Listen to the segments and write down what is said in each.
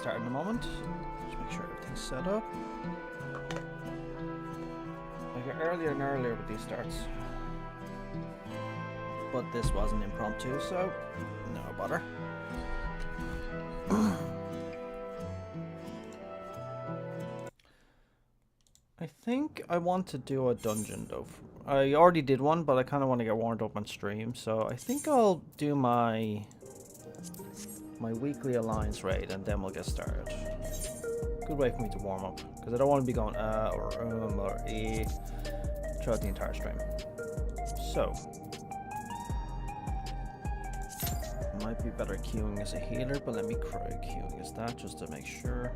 start in a moment. Just make sure everything's set up. I get earlier and earlier with these starts. But this was an impromptu, so no bother. I think I want to do a dungeon though. I already did one, but I kind of want to get warmed up on stream, so I think I'll do my weekly alliance raid and then we'll get started. Good way for me to warm up, because I don't want to be going or E throughout the entire stream. So might be better queuing as a healer, but let me try queuing as that just to make sure.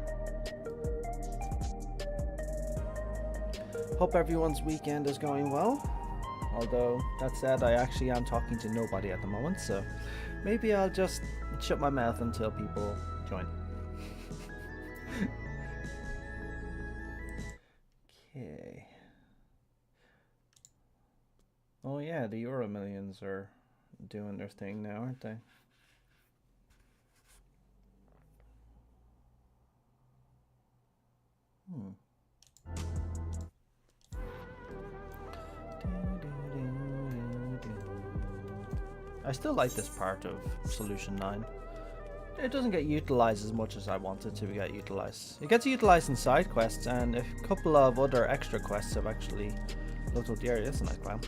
Hope everyone's weekend is going well. Although, that said, I actually am talking to nobody at the moment, so maybe I'll just shut my mouth until people join. Okay. Oh yeah, the Wyrmlimions are doing their thing now, aren't they? I still like this part of Solution 9. It doesn't get utilized as much as I want it to get utilized. It gets utilized in side quests, and a couple of other extra quests have actually looked up the area. That's a nice plan.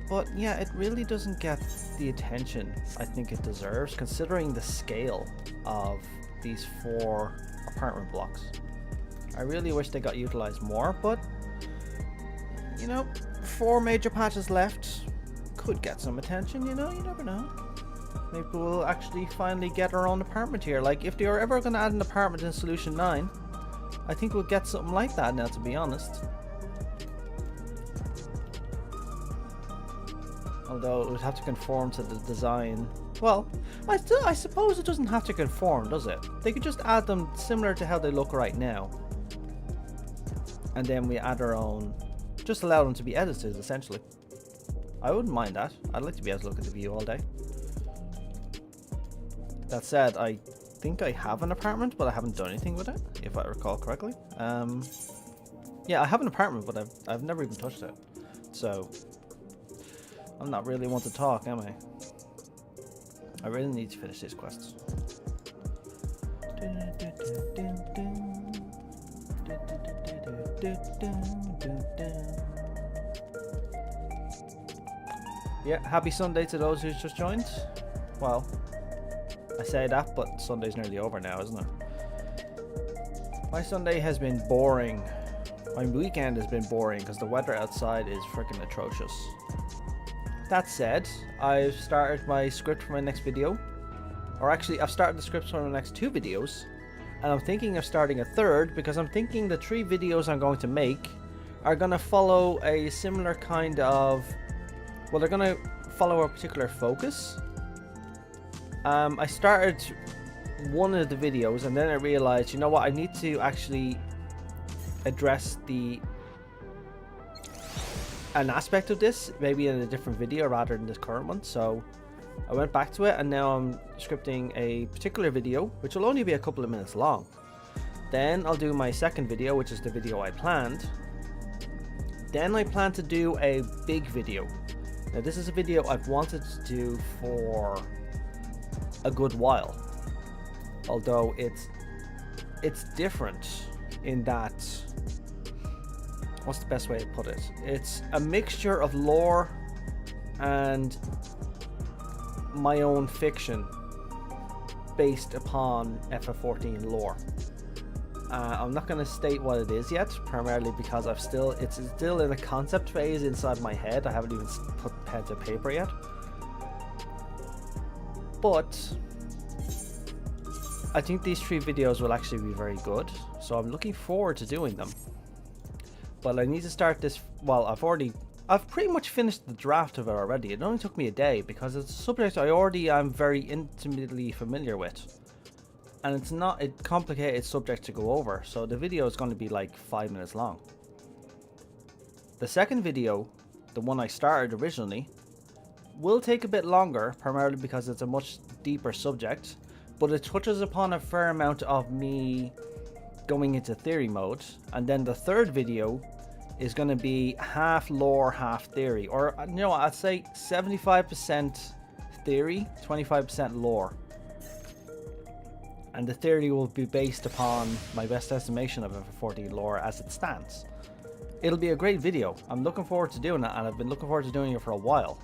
But yeah, it really doesn't get the attention I think it deserves, considering the scale of these 4 apartment blocks. I really wish they got utilized more, but you know, 4 major patches left could get some attention, you know, you never know. Maybe we'll actually finally get our own apartment here. Like, if they are ever going to add an apartment in Solution 9, I think we'll get something like that now, to be honest. Although it would have to conform to the design. Well, I suppose it doesn't have to conform, does it? They could just add them similar to how they look right now. And then we add our own, just allow them to be edited, essentially. I wouldn't mind that. I'd like to be able to look at the view all day. That said, I think I have an apartment, but I haven't done anything with it, if I recall correctly. Yeah, I have an apartment, but I've never even touched it. So I'm not really one to talk, am I? I really need to finish these quests. Yeah, happy Sunday to those who just joined. Well, I say that, but Sunday's nearly over now, isn't it? My Sunday has been boring. My weekend has been boring because the weather outside is freaking atrocious. That said, I've started my script for my next video. Or actually, I've started the scripts for my next 2 videos. And I'm thinking of starting a 3rd because I'm thinking the 3 videos I'm going to make are going to follow a similar kind of... Well, they're going to follow a particular focus. I started one of the videos and then I realized, you know what, I need to actually address an aspect of this, maybe in a different video rather than this current one. So I went back to it and now I'm scripting a particular video, which will only be a couple of minutes long. Then I'll do my second video, which is the video I planned. Then I plan to do a big video. Now this is a video I've wanted to do for a good while, although it's different in that, what's the best way to put it, it's a mixture of lore and my own fiction based upon FF14 lore. I'm not going to state what it is yet, primarily because it's still in a concept phase inside my head. I haven't even put pen to paper yet. But I think these 3 videos will actually be very good, so I'm looking forward to doing them. But I need to start this. Well, I've pretty much finished the draft of it already. It only took me a day because it's a subject I already am very intimately familiar with, and it's not a complicated subject to go over, so the video is going to be like 5 minutes long. The second video, the one I started originally, will take a bit longer, primarily because it's a much deeper subject, but it touches upon a fair amount of me going into theory mode. And then the third video is going to be half lore, half theory. Or, you know what, I'd say 75% theory, 25% lore. And the theory will be based upon my best estimation of FF14 lore as it stands. It'll be a great video. I'm looking forward to doing it, and I've been looking forward to doing it for a while.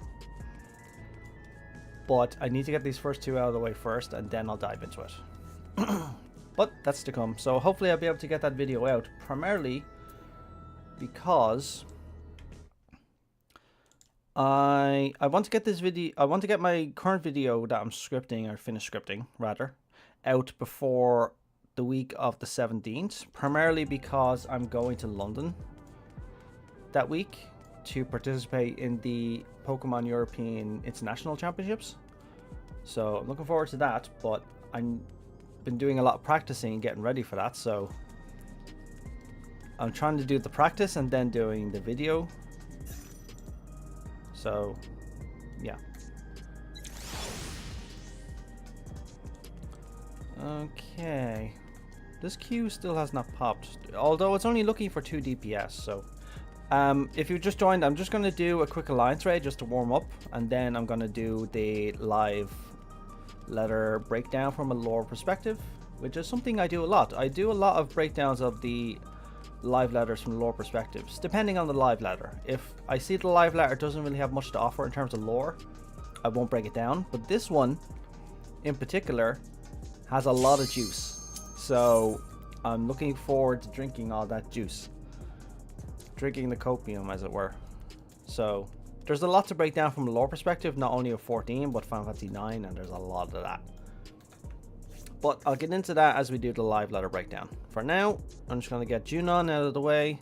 But I need to get these first two out of the way first, and then I'll dive into it. But that's to come. So hopefully I'll be able to get that video out, primarily because I want to get this video. I want to get my current video that I'm scripting, or finished scripting rather, out before the week of the 17th. Primarily because I'm going to London that week to participate in the Pokemon European International Championships. So I'm looking forward to that, but I've been doing a lot of practicing and getting ready for that, so I'm trying to do the practice and then doing the video. So yeah. Okay, this queue still has not popped, although it's only looking for 2 DPS. So if you just joined, I'm just going to do a quick alliance raid just to warm up, and then I'm going to do the live letter breakdown from a lore perspective, which is something I do a lot. I do a lot of breakdowns of the live letters from lore perspectives, depending on the live letter. If I see the live letter doesn't really have much to offer in terms of lore, I won't break it down. But this one in particular has a lot of juice, so I'm looking forward to drinking all that juice, drinking the copium, as it were. So there's a lot to break down from a lore perspective, not only of 14 but Final Fantasy 9, and there's a lot of that. But I'll get into that as we do the live letter breakdown. For now, I'm just going to get Junon out of the way.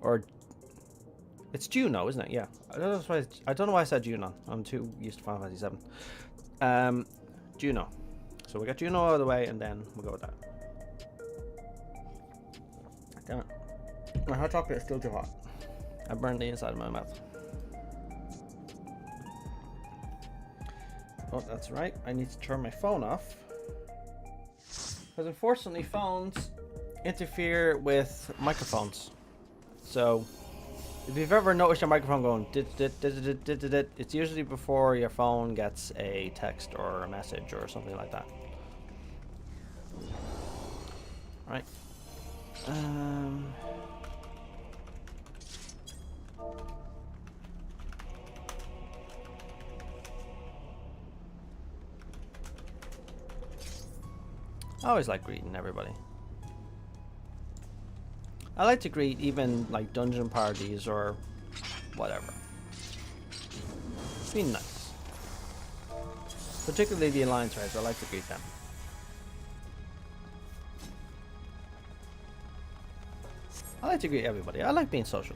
Or it's Juno, isn't it? Yeah. I don't know why I said Junon. I'm too used to Final Fantasy 7. Juno. So we got Juno out of the way, and then we'll go with that. Damn it. My hot chocolate is still too hot. I burned the inside of my mouth. Oh, that's right. I need to turn my phone off, because unfortunately phones interfere with microphones. So if you've ever noticed your microphone going it's usually before your phone gets a text or a message or something like that. Right. I always like greeting everybody. I like to greet even like dungeon parties or whatever. It's been nice. Particularly the alliance raids, I like to greet them. I like to greet everybody. I like being social.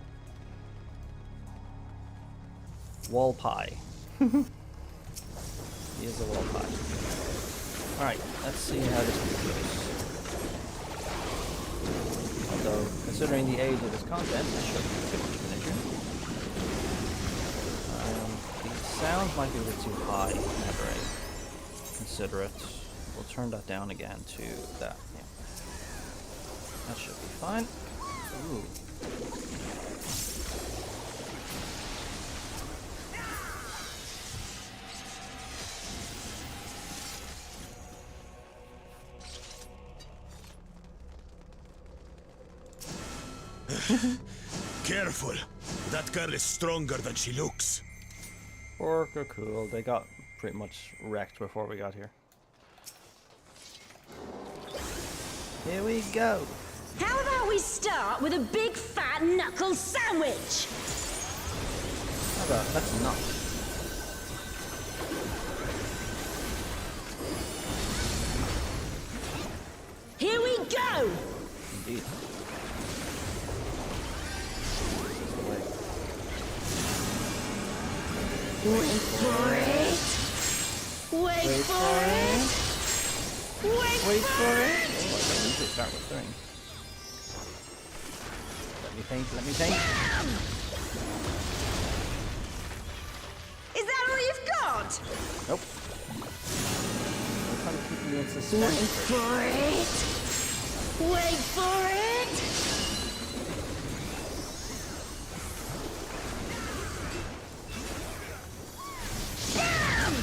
Wall pie. He is a wall pie. Alright, let's see how this one goes. Although, considering the age of this content, this shouldn't be too much of an issue. The sound might be a bit too high whenever I consider it. We'll turn that down again to that. Yeah. That should be fine. Ooh. Careful! That girl is stronger than she looks. Orc are cool. They got pretty much wrecked before we got here. Here we go. How about we start with a big fat knuckle sandwich? How about that's not. Here we go! Indeed. Wait for it! Wait for it! Wait for it! Oh, I don't need to start with thing. Let me think, let me think. Is that all you've got? Nope. I'm trying to keeping me in Wait suspense. for it! Wait for it! Bam!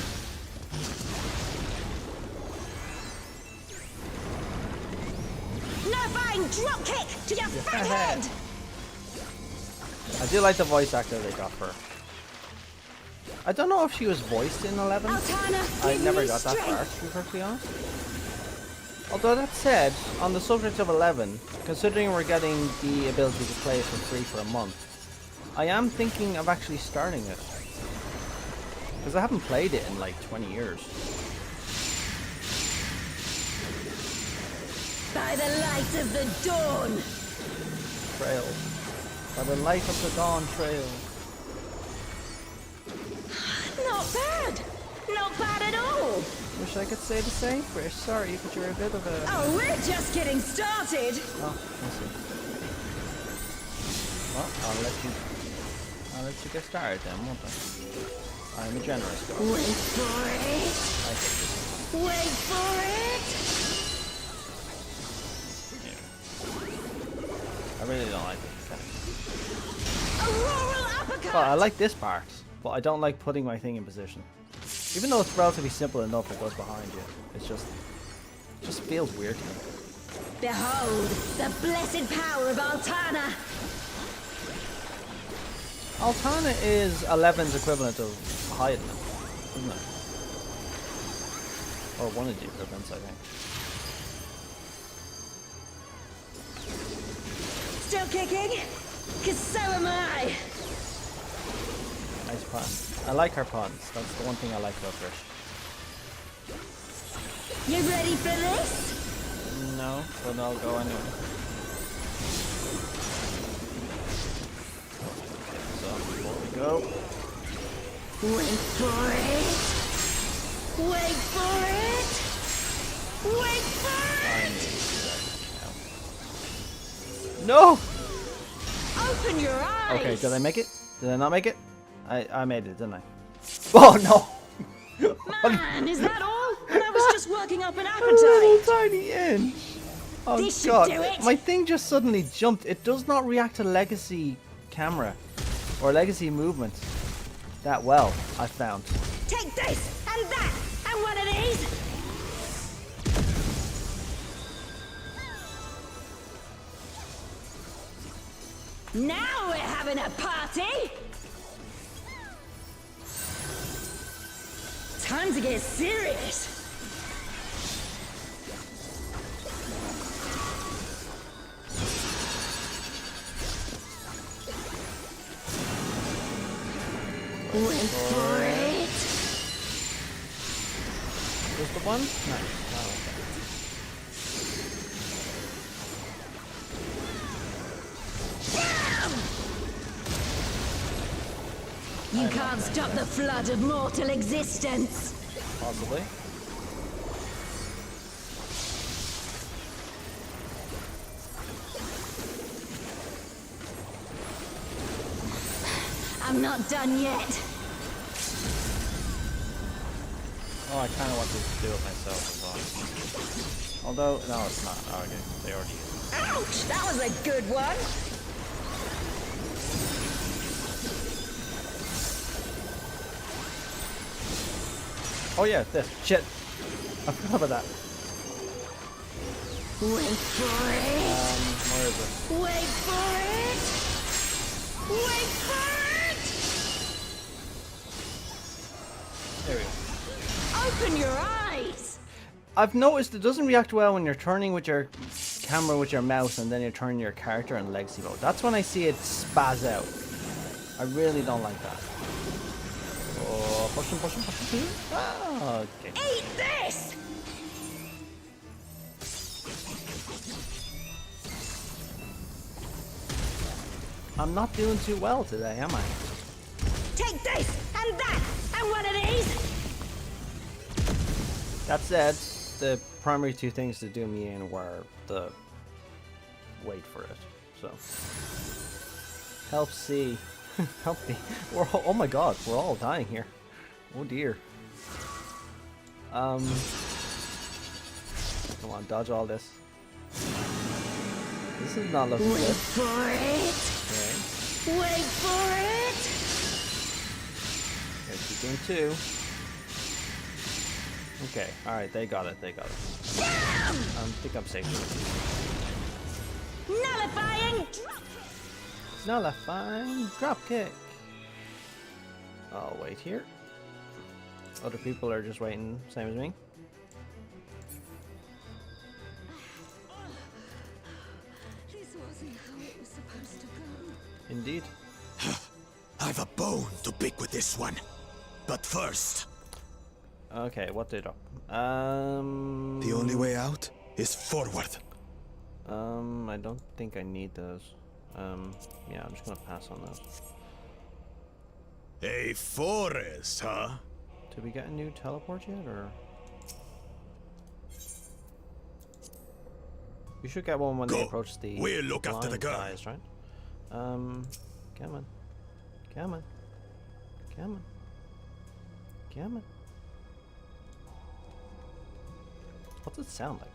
Nerfine drop kick to your fat head! I do like the voice actor they got for her. I don't know if she was voiced in 11. Altana, I give never me got that far, strength. to be perfectly honest. Although that said, on the subject of 11, considering we're getting the ability to play it for free for a month, I am thinking of actually starting it. Because I haven't played it in like 20 years. By the light of the dawn! Trail. By the light of the dawn trail. Not bad! Not bad at all! Wish I could say the same, Chris. Sorry, but you're a bit of a... Oh, we're just getting started! Oh, I see. Well, I'll let you get started then, won't I? I'm a generous guy. Wait for it! I take this. Wait for it! I really don't like it. Auroral uppercut! Well, I like this part, but I don't like putting my thing in position. Even though it's relatively simple enough, it goes behind you. It just feels weird to me. Behold, the blessed power of Altana! Altana is 11's equivalent of Hyden, isn't it? Or one of the equivalents, I think. Still kicking? 'Cause so am I! Nice pun. I like her puns. That's the one thing I like about Trish. You ready for this? No, but I'll go anyway. So, before we go. Wait for it! Wait for it! Wait for it! No! Open your eyes! Okay, did I make it? Did I not make it? I made it, didn't I? Oh no! Man, is that all? And I was just working up an A little appetite! tiny inch! Oh This should god, do it. my thing just suddenly jumped. It does not react to legacy camera or legacy movement that well, I found. Take this, and that, and one of these! Now we're having a party! Time to get serious! Wait for it! Just the one? Nice. Oh, okay. You can't stop the flood of mortal existence! Possibly. I'm not done yet! Oh, I kind of want to do it myself as well. Although, no, it's not. Oh, okay. They already used it. Ouch! That was a good one! Oh yeah, this. Shit. I forgot about that. Wait for it! Where is it? Wait for it! Wait for it! There we go. Open your eyes! I've noticed it doesn't react well when you're turning with your camera with your mouse and then you're turning your character in legacy mode. That's when I see it spaz out. I really don't like that. Oh, push him, push him, push him. Ah, okay. Eat this! I'm not doing too well today, am I? Take this, and that, and one of these! That said, the primary two things to do me in were the wait for it. So help see. Help me. We're all, oh my god, we're all dying here. Oh dear. Come on, dodge all this. This is not looking Wait good. for it. Okay. Wait for it. Okay, keep doing 2. Okay, alright, they got it, they got it. I think I'm safe. Nullifying. Nullifying dropkick. I'll wait here. Other people are just waiting, same as me. This wasn't how it was supposed to go. Indeed. I've a bone to pick with this one. But first, Okay, what did up? the only way out is forward. I don't think I need those. Yeah, I'm just gonna pass on those. A forest, huh? Did we get a new teleport yet, or? We should get one when they Go. approach the We'll look after the blind girl. guys, right? Come on. Come on. Come on. Come on. What's it sound like?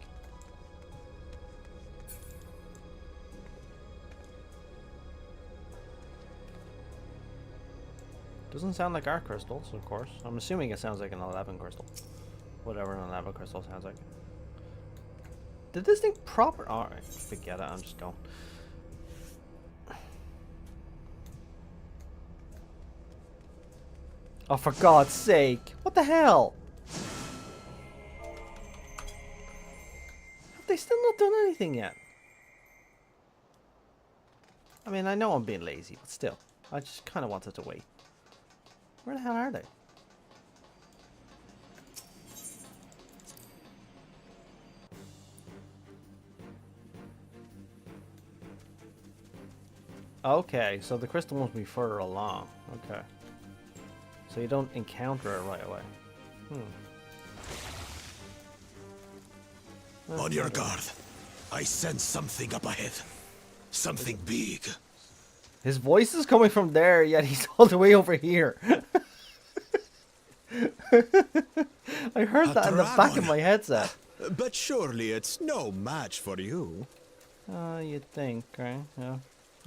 Doesn't sound like our crystals, of course. I'm assuming it sounds like an 11 crystal. Whatever an 11 crystal sounds like. Did this thing proper? Alright, forget it, I'm just going. Oh, for God's sake! What the hell? Have they still not done anything yet? I mean, I know I'm being lazy, but still. I just kind of wanted to wait. Where the hell are they? Okay, so the crystal must be further along. Okay. So you don't encounter it right away. On your guard. I sense something up ahead. Something big. His voice is coming from there, yet he's all the way over here. I heard that in the back of my headset. But surely it's no match for you. You'd think, right? Yeah.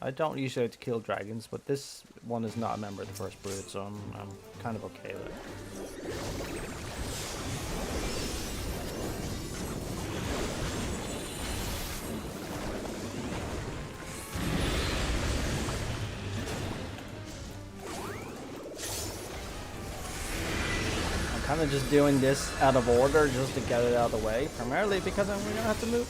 I don't usually like to kill dragons, but this one is not a member of the First Brood, so I'm kind of okay with it. I'm kind of just doing this out of order just to get it out of the way, primarily because I'm gonna have to move.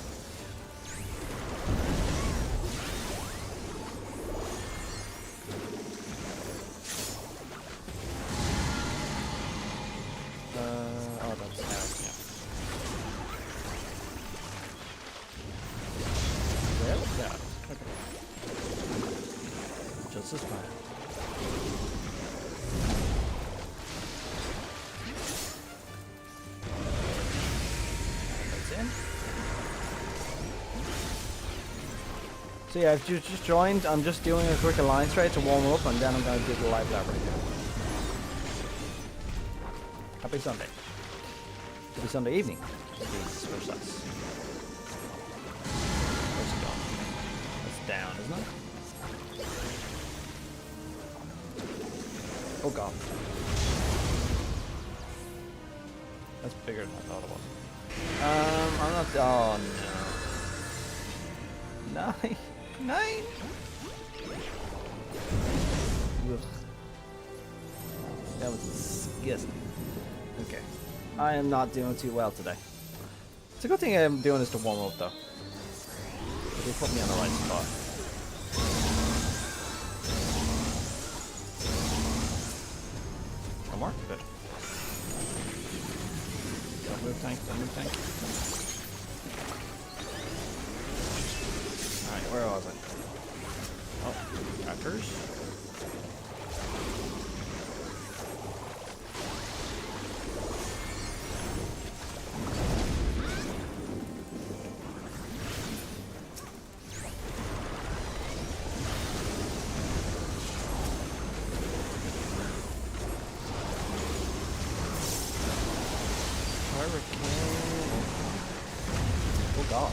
Oh, that's yeah. Well, yeah. Okay. Just as fine. So yeah, if you just joined, I'm just doing a quick alliance raid to warm up, and then I'm going to do the live lab again. Happy Sunday. Happy Sunday evening. Please, where's us? Where's it going? That's down, isn't it? Oh god. That's bigger than I thought it was. I'm not. Oh no. 9. 9. Ugh. That was disgusting. Okay. I am not doing too well today. It's a good thing I'm doing this to warm up though. They put me on the right spot. One more? Good. Don't move tank, don't move tank. Alright, where was I? Oh, trackers. god.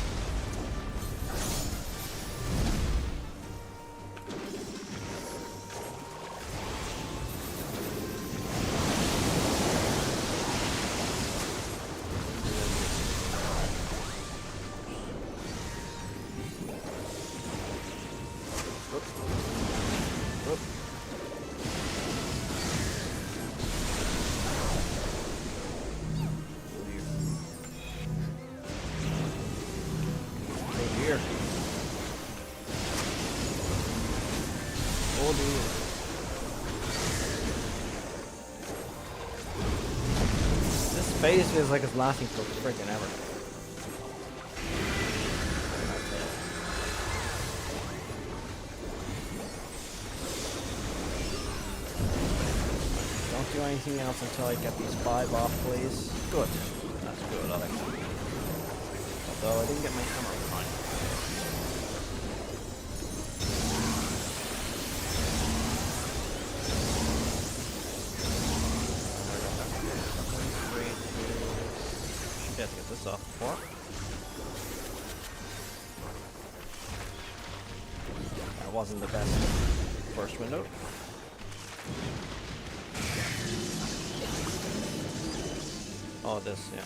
Phase feels like it's lasting for freaking ever. Don't do anything else until I get these 5 off, please. Good. That's good, I like that. Although I didn't get my hammer fine. Get this off before. That wasn't the best first window. Oh, this, yeah.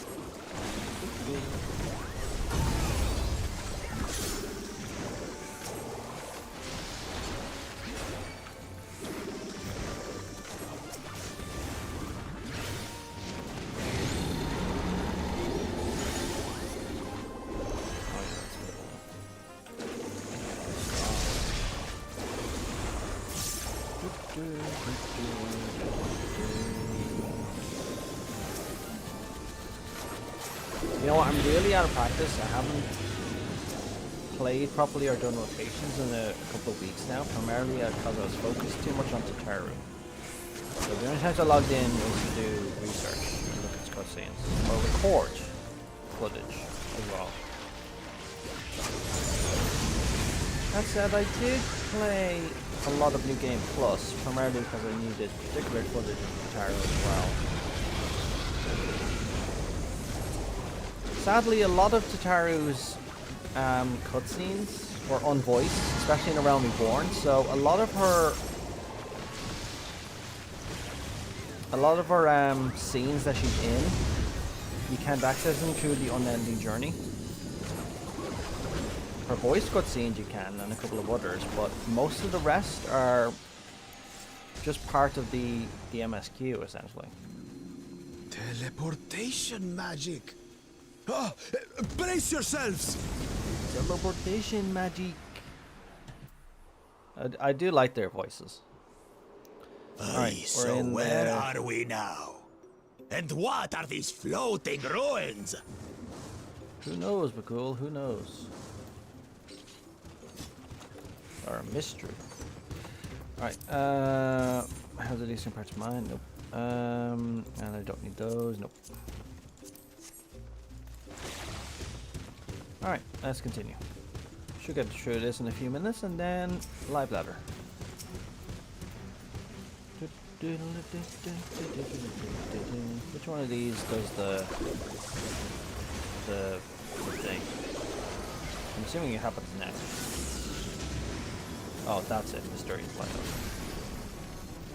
You know what, I'm really out of practice. I haven't played properly or done rotations in a couple of weeks now, primarily because I was focused too much on Tataru. So the only times I logged in was to do research and look at cutscenes, or record footage as well. That said, I did play a lot of New Game Plus, primarily because I needed particular footage of Tataru as well. Sadly, a lot of Tataru's cutscenes were unvoiced, especially in A Realm Reborn, so a lot of her scenes that she's in, you can't access them through the Unending Journey. Her voice cutscenes you can, and a couple of others, but most of the rest are just part of the MSQ, essentially. Teleportation magic! Oh, brace yourselves! Teleportation magic. I do like their voices. Alright, so where are we now? And what are these floating ruins? Who knows, Bakul? Who knows? Or a mystery. Alright, how's the decent parts of mine? Nope. And I don't need those. Nope. Alright, let's continue. Should get through this in a few minutes, and then live ladder. Which one of these does the thing? I'm assuming it happens next. Oh, that's it, mysterious plateau.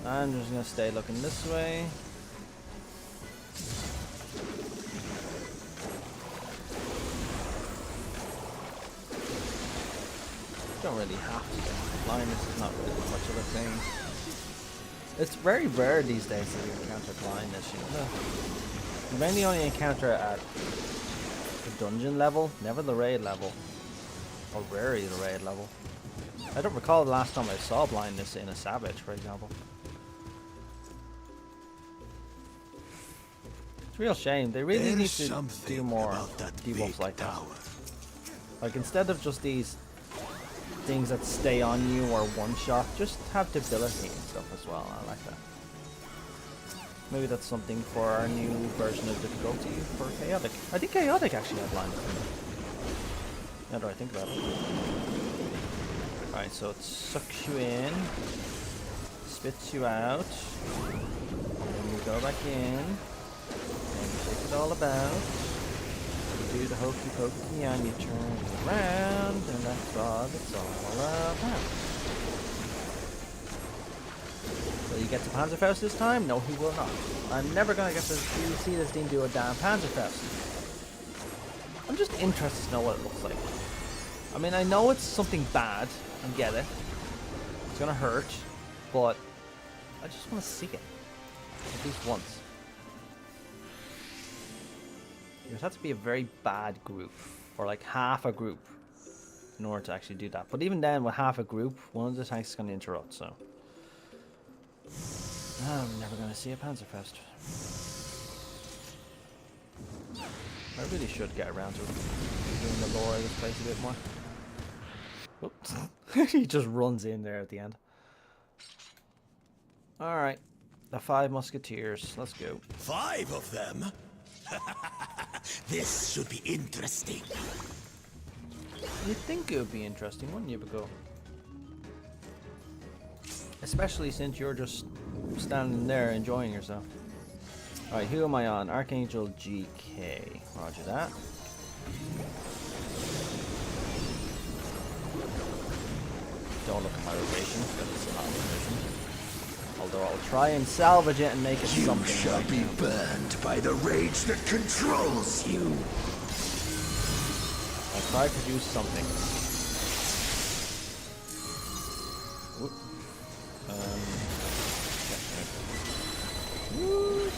I'm just gonna stay looking this way. Don't really have to get blindness, is not really much of a thing. It's very rare these days that you encounter blindness, you know. You mainly only encounter it at the dungeon level, never the raid level. Or rarely the raid level. I don't recall the last time I saw blindness in a Savage, for example. It's a real shame. They really need to do more debuffs like that. Like, instead of just these things that stay on you or one shot, just have debilitating stuff as well. I like that. Maybe that's something for our new version of difficulty for Chaotic. I think Chaotic actually had blindness. Now do I think about it? Alright, so it sucks you in, spits you out, and then you go back in, and you shake it all about. You do the hokey pokey and you turn around, and that's what it's all about. Will you get to Panzerfaust this time? No, he will not. I'm never going to get to see this team do a damn Panzerfaust. I'm just interested to know what it looks like. I mean, I know it's something bad. I get it. It's going to hurt. But I just want to see it. At least once. It would have to be a very bad group. Or like half a group. In order to actually do that. But even then, with half a group, one of the tanks is going to interrupt, so... I'm never going to see a Panzerfaust. I really should get around to doing the lore of this place a bit more. Oops. He just runs in there at the end. Alright. The 5 musketeers. Let's go. 5 of them? This should be interesting. You'd think it would be interesting, wouldn't you, Bako? Especially since you're just standing there enjoying yourself. Alright, who am I on? Archangel GK. Roger that. Don't look at my rotation, because it's not rotation. Although I'll try and salvage it and make it something. You shall be burned by the rage that controls you. I'll try to do something. Whoop. Woo.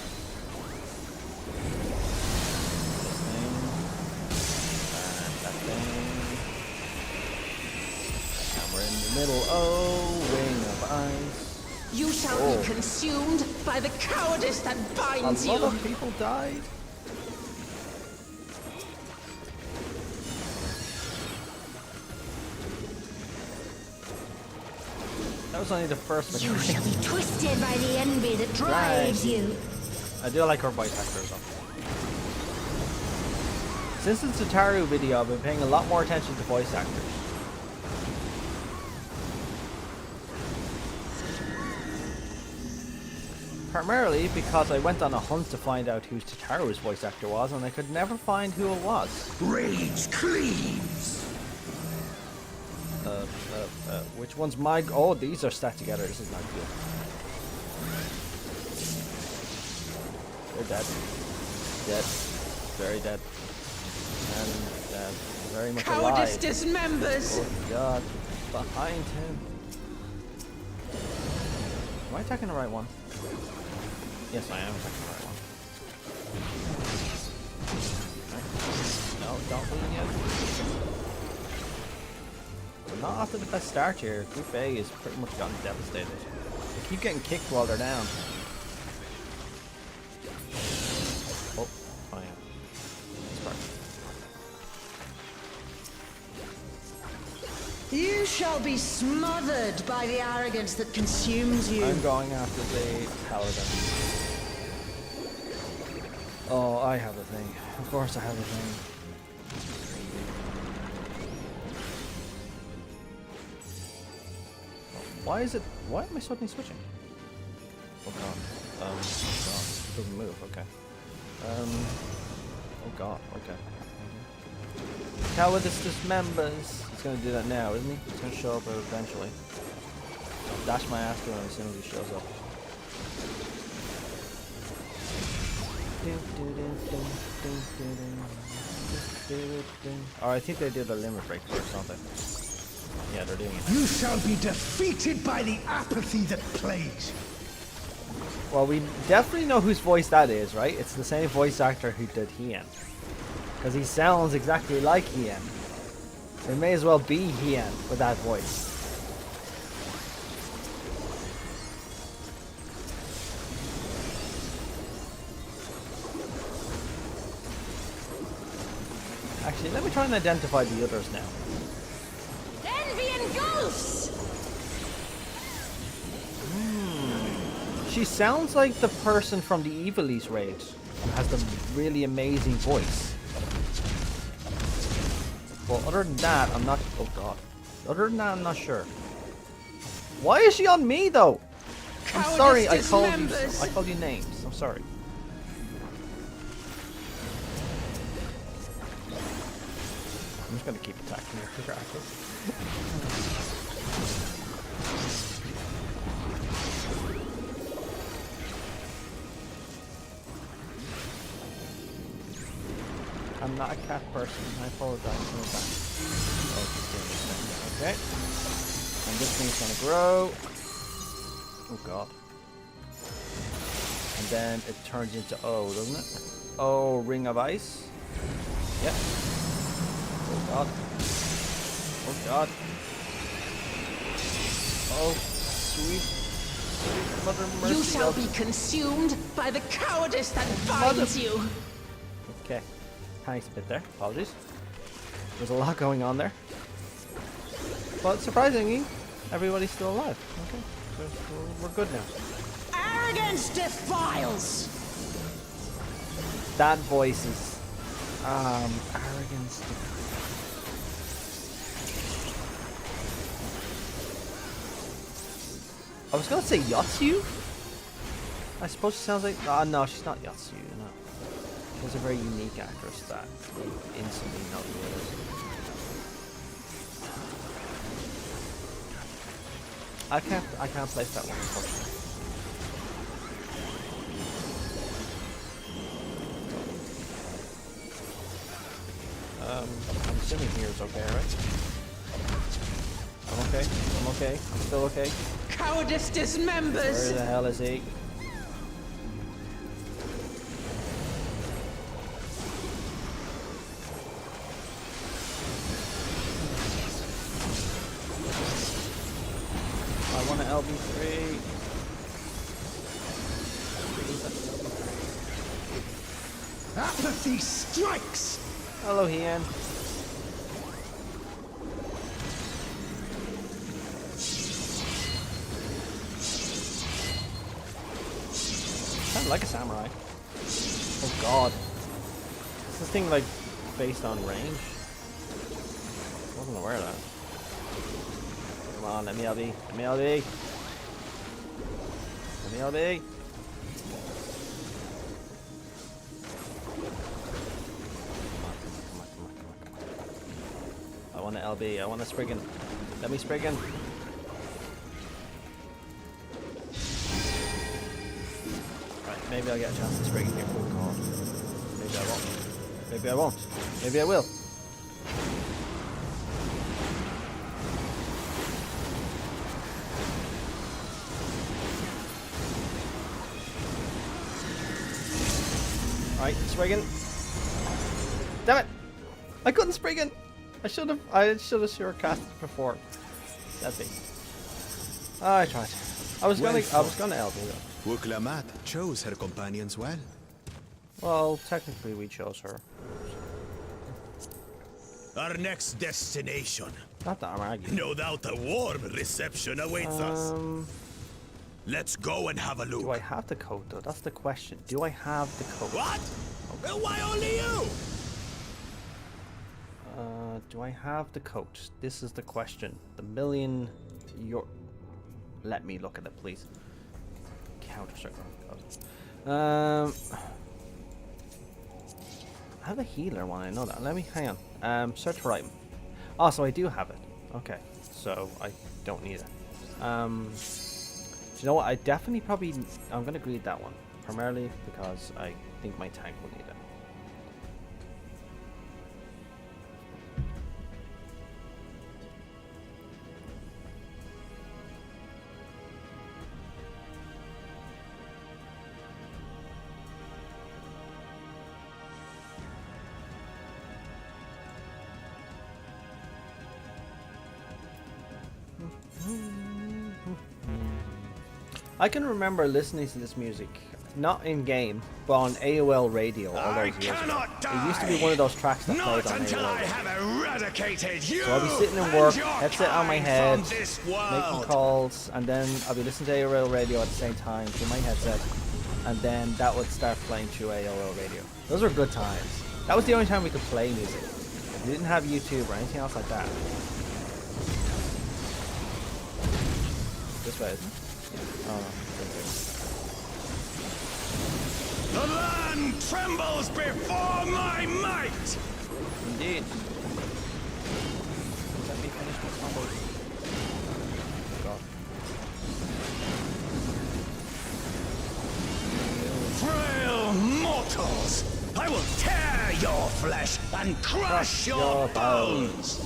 And we're in the middle. Oh, ring of ice. You shall be consumed by the cowardice that binds A lot of people died. That was only the first You mechanic. shall be twisted by the envy that drives you. I do like her voice actors though. Since the Tataru video, I've been paying a lot more attention to voice actors. Primarily because I went on a hunt to find out who Tataru's voice actor was, and I could never find who it was. Rage cleaves. Which one's my... Oh, these are stacked together. This is not good. They're dead. Dead. Very dead. And very much Cowardice alive. dismembers. Oh god. Behind him. Am I attacking the right one? Yes, I am attacking the right one. Okay. No, don't leave yet. We're not off to the best start here. Group A is pretty much gotten devastated. They keep getting kicked while they're down. Oh yeah. That's perfect. You shall be smothered by the arrogance that consumes you. I'm going after the paladin. Oh, I have a thing. Of course I have a thing. Why is it? Why am I suddenly switching? Oh god. Oh god. It doesn't move. Okay. Oh god. Okay. Cowardice dismembers. He's gonna do that now, isn't he? He's gonna show up eventually. I'll dash my ass to him as soon as he shows up. Oh, I think they did a limit break first, don't they? Yeah, they're doing it. You shall be defeated by the apathy that plays. Well, we definitely know whose voice that is, right? It's the same voice actor who did Hien. Because he sounds exactly like Hien. It may as well be Hien with that voice. Actually, let me try and identify the others now. Envy engulfs. She sounds like the person from the Evilise raid. And has the really amazing voice. Well, other than that, I'm not... Oh god. Other than that, I'm not sure. Why is she on me, though? I'm sorry, I called you names. I'm sorry. just gonna keep attacking her regardless. I'm not a cat person. I apologize for that. Oh, she's doing this thing. Okay. And this thing's gonna grow. Oh god. And then it turns into O, doesn't it? Oh, ring of ice. Yep. Oh god. Oh god. Oh, sweet Mother Mercy. You shall be consumed by the cowardice that binds you. Okay. Thanks a bit there. Apologies. There's a lot going on there. But surprisingly, everybody's still alive. Okay. So we're good now. Arrogance defiles. That voice is arrogance. I was gonna say Yatsu. I suppose she sounds like no, she's not Yatsu, no. She's a very unique actress that you instantly know who it is. I can't place that one, unfortunately. I'm assuming here is okay, right? I'm okay. I'm okay. I'm still okay. Cowardice dismembers. Where the hell is he? I want an LB3. Apathy strikes! Hello, Hien. Sounds like a samurai. Oh god. Is this thing like based on range? Wasn't aware of that. Come on, let me LB. Let me LB. Let me LB. I want an LB. I want a Spriggan. Let me Spriggan. Right, maybe I'll get a chance to Spriggan here. Oh god. Maybe I won't. Maybe I won't. Maybe I will. Right, Spriggan. Damn it! I couldn't Spriggan! I should have sure cast it before. That'd be. I tried. I was gonna LB though. Wuklamat chose her companions well. Well, technically we chose her. Our next destination. Not that I'm arguing. No doubt a warm reception awaits us. Let's go and have a look. Do I have the coat though? That's the question. Do I have the coat? What? Well, why only you? Do I have the coat? This is the question. The million. Let me look at it, please. Counter-Strike. I have a healer one. I know that. Let me hang on. Search for item. Oh, so I do have it. Okay, so I don't need it. Do you know what? I definitely probably. I'm gonna greed that one primarily because I think my tank will need it. I can remember listening to this music, not in game, but on AOL radio all those years ago. It used to be one of those tracks that played on AOL radio. So I'll be sitting in work, headset on my head, making calls, and then I'll be listening to AOL radio at the same time through my headset, and then that would start playing through AOL radio. Those were good times. That was the only time we could play music. We didn't have YouTube or anything else like that. This way, isn't it? Oh, the land trembles before my might! indeed. will tear your flesh and crush your bones.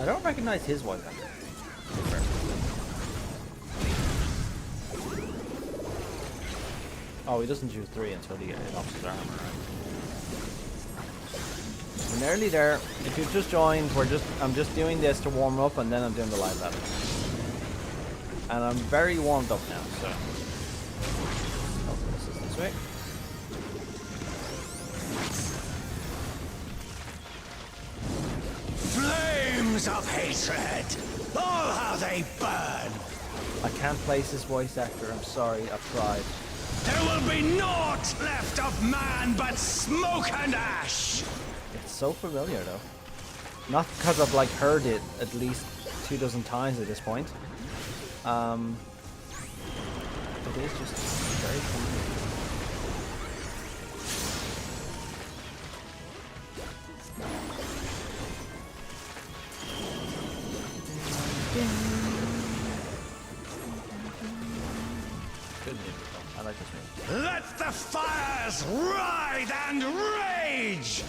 I don't recognize his voice actor. Oh, he doesn't use 3 until he ups his armor. We're nearly there. If you've just joined, I'm just doing this to warm up, and then I'm doing the live battle. And I'm very warmed up now, so. Oh, this is this way. Flames of hatred! Oh, how they burn! I can't place his voice actor. I'm sorry. I've tried. There will be naught left of man but smoke and ash! It's so familiar, though. Not because I've like heard it at least 24 times at this point. It is just very familiar. Good music, though. I like this music. Let the fires writhe and rage!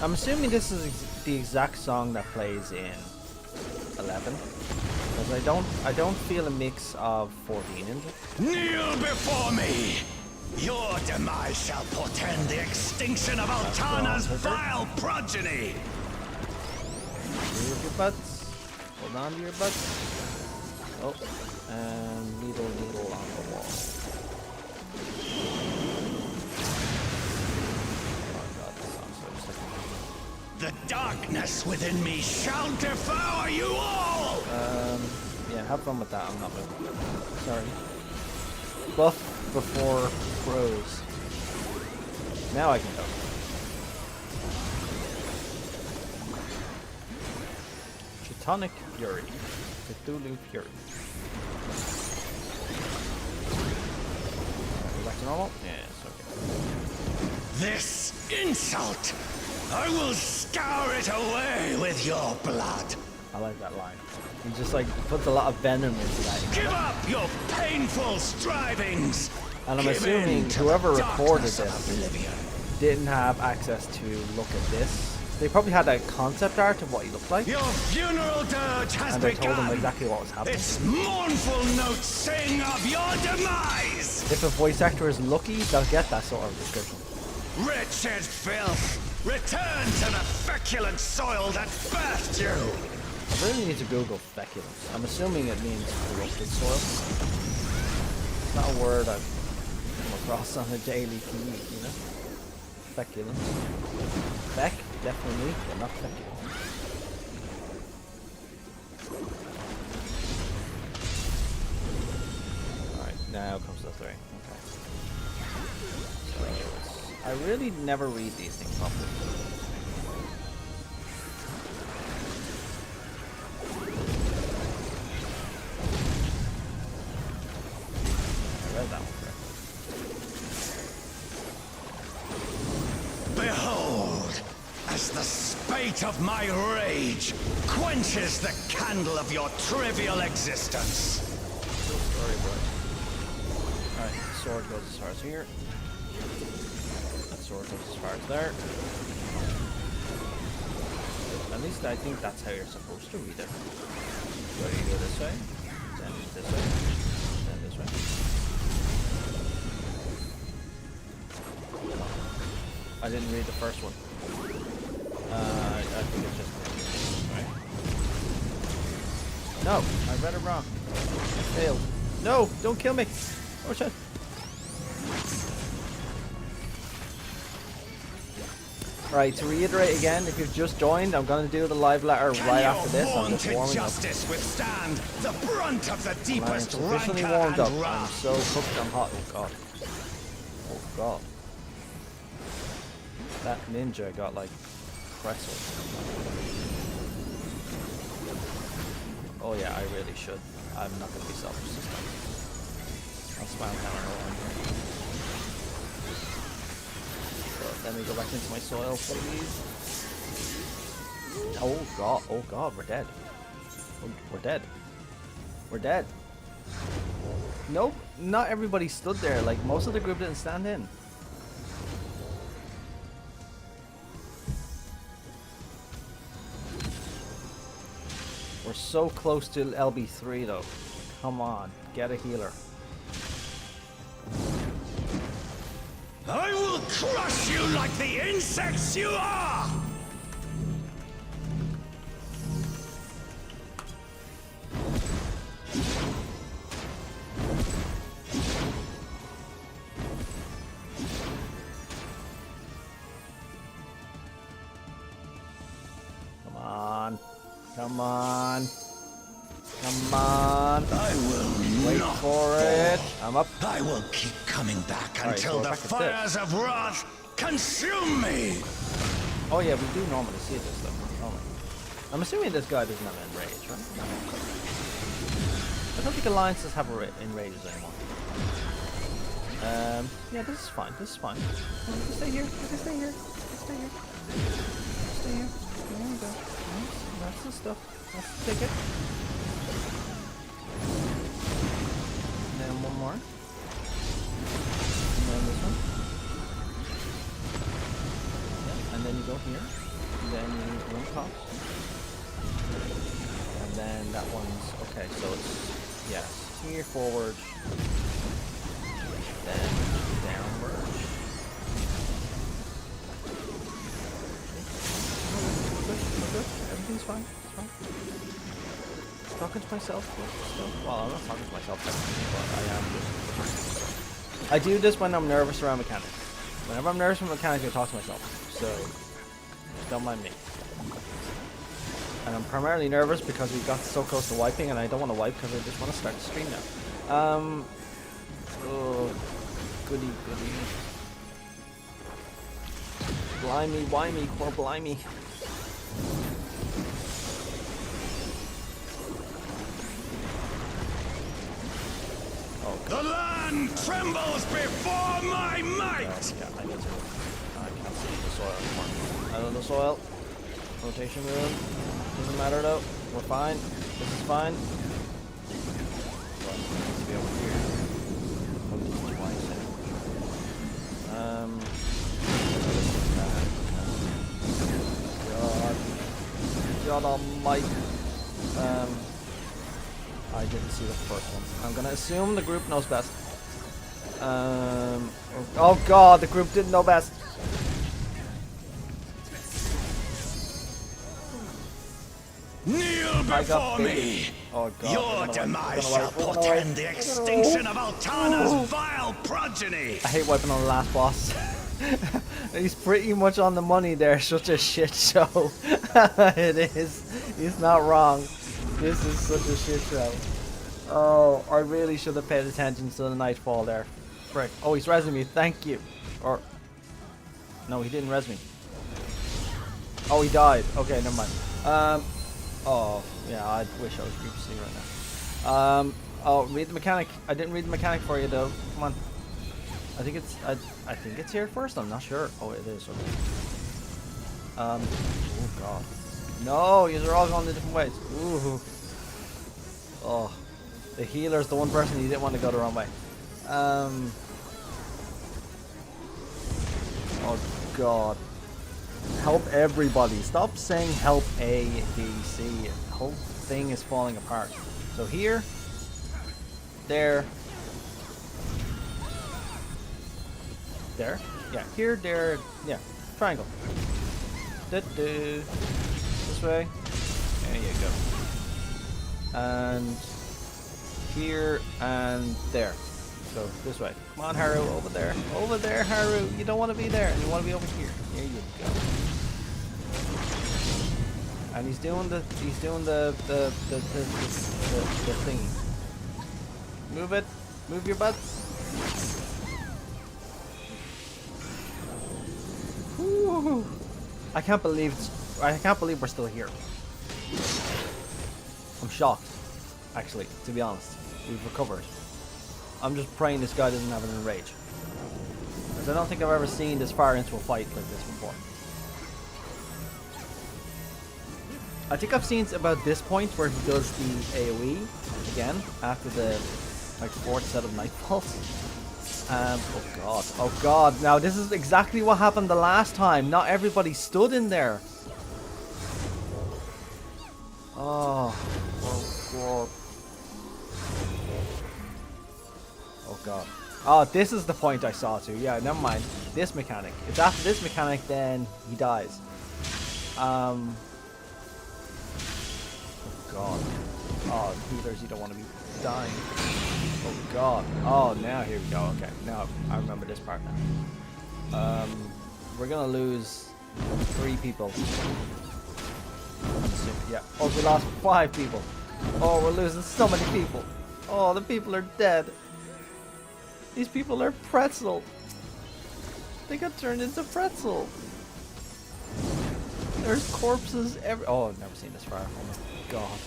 I'm assuming this is the exact song that plays in 11, because I don't feel a mix of 14 in it. Kneel before me! Your demise shall portend the extinction of Altana's vile progeny! Move your butts. Hold on to your butts. Oh, and needle on the wall. Oh god, this song's so sick. The darkness within me shall devour you all! Yeah, have fun with that. I'm not moving. Sorry. Buff before crows. Now I can go. Teutonic Fury. Cthulhu Fury. Go back to normal? Yeah, it's okay. This insult! I will scour it away with your blood! I like that line. He just like puts a lot of venom into that. Give up your painful strivings! And I'm Give assuming in to whoever the recorded darkness of this oblivion. didn't have access to look at this. They probably had a concept art of what he looked like, Your funeral dirge has and they told him begun! exactly what was happening. Its mournful notes sing of your demise! If a voice actor is lucky, they'll get that sort of description. Wretched filth! Return to the feculent soil that birthed you! I really need to Google feculent. I'm assuming it means corrupted soil. It's not a word I've come across on a daily commute, you know? Feculent. Feck, definitely, but not feculent. Alright, now comes the 3. Okay. So, I really never read these things properly. That one correctly. Behold, as the spate of my rage quenches the candle of your trivial existence. Cool story, boy. Alright, the sword goes as far as here. That sword goes as far as there. At least I think that's how you're supposed to read it. So you go this way, then this way, then this way. I didn't read the first one. I think it's just right. No, I read it wrong. I failed. No, don't kill me. Oh shit. Right, to reiterate again, if you've just joined, I'm gonna do the live letter right after this. I'm just warming up. Justice withstand the brunt of the deepest I'm officially rancor warmed up. and I'm wrath. so cooked, I'm hot. Oh god. Oh god. That ninja got like pretzel. Oh yeah, I really should. I'm not gonna be selfish this time. I'll spam hammer on here. So let me go back into my soil, please. Oh god, we're dead. Oh, we're dead. We're dead. Nope, not everybody stood there. Like, most of the group didn't stand in. We're so close to LB3 though. Come on, get a healer. I will crush you like the insects you are! Come on. Come on. Come on. I will Wait not for fall. it. I'm up. I will keep coming back Alright, until so we're the back at fires of wrath consume me! Oh yeah, we do normally see this stuff. Normally. I'm assuming this guy doesn't have enrage, right? No. I don't think alliances have enrages anymore. Yeah, this is fine. This is fine. You can stay here. You can stay here. You can stay here. Stay here. There we go. Nice. That's the stuff. That's the ticket. And then one more. And then this one. Yeah. And then you go here. And then you need one top. And then that one's okay. So it's here forward. Then downward. Good. Everything's fine. It's fine. Talking to myself. Well, I'm not talking to myself technically, but I am just. I do this when I'm nervous around mechanics. Whenever I'm nervous around mechanics, I talk to myself. So don't mind me. And I'm primarily nervous because we got so close to wiping, and I don't want to wipe because I just want to start the stream now. Oh, goody. Blimey, why-me, core blimey. Oh, The land trembles before my might! yeah, I need to. I can't see the soil anymore. Out of the soil. Rotation move. Doesn't matter though. We're fine. This is fine. But it needs to be over here. Oh, this is twice. God almighty. I didn't see the first one. I'm gonna assume the group knows best. Oh god, the group didn't know best. Kneel before me! Oh god. Your demise shall portend the extinction of Altana's vile progeny! I hate wiping on the last boss. He's pretty much on the money there. Such a shit show. It is. He's not wrong. This is such a shit show. Oh, I really should have paid attention to the nightfall there. Frick. Oh, he's resing me. Thank you. Or no, he didn't res me. Oh, he died. Okay, never mind. Oh, yeah. I wish I was group C right now. Oh, read the mechanic. I didn't read the mechanic for you though. Come on. I think it's I think it's here first. I'm not sure. Oh, it is. Okay. Oh god. No, these are all going the different ways. Ooh. Oh, the healer's the one person you didn't want to go the wrong way. Oh god. Help everybody. Stop saying help A, B, C. The whole thing is falling apart. So here, there. There? Yeah, here, there, yeah. Triangle. This way. There you go. And here and there. So this way. Come on, Haru, over there. Over there, Haru. You don't want to be there, and you want to be over here. There you go. And he's doing the thingy. Move it. Move your butt. Woo. I can't believe we're still here. I'm shocked, actually, to be honest. We've recovered. I'm just praying this guy doesn't have an enrage. Because I don't think I've ever seen this far into a fight like this before. I think I've seen about this point where he does the AoE again after the like 4th set of Nightfalls. Oh god, oh god. Now this is exactly what happened the last time. Not everybody stood in there. Oh god. Oh god. Oh, this is the point I saw too. Yeah, never mind. This mechanic. It's after this mechanic, then he dies. Oh god. Oh, healers, you don't want to be dying. Oh god. Oh, now here we go. Okay, now I remember this part now. We're gonna lose 3 people. Yeah. Oh, we lost 5 people. Oh, we're losing so many people. Oh, the people are dead. These people are pretzel. They got turned into pretzel. There's corpses every. Oh, I've never seen this far. Oh my god.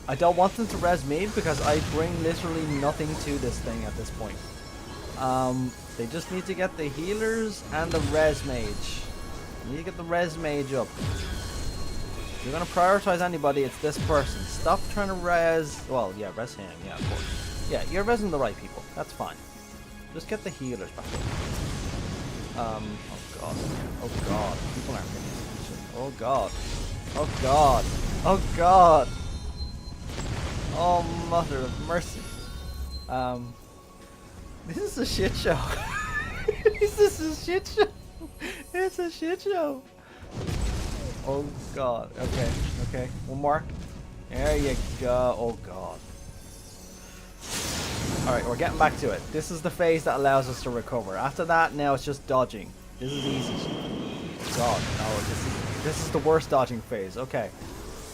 I don't want them to res me because I bring literally nothing to this thing at this point. They just need to get the healers and the res mage. You need to get the res mage up. If you're gonna prioritize anybody, it's this person. Stop trying to res. Well, yeah, res him. Yeah, of course. Yeah, you're resing the right people. That's fine. Just get the healers back up. Oh god. Oh god. People aren't paying attention. Oh god. Oh god. Oh god. Oh mother of mercy. This is a shit show. This is a shit show. It's a shit show. Oh god. Okay. Okay. One more. There you go. Oh god. Alright, we're getting back to it. This is the phase that allows us to recover. After that, now it's just dodging. This is easy. God, no, this is the worst dodging phase. Okay.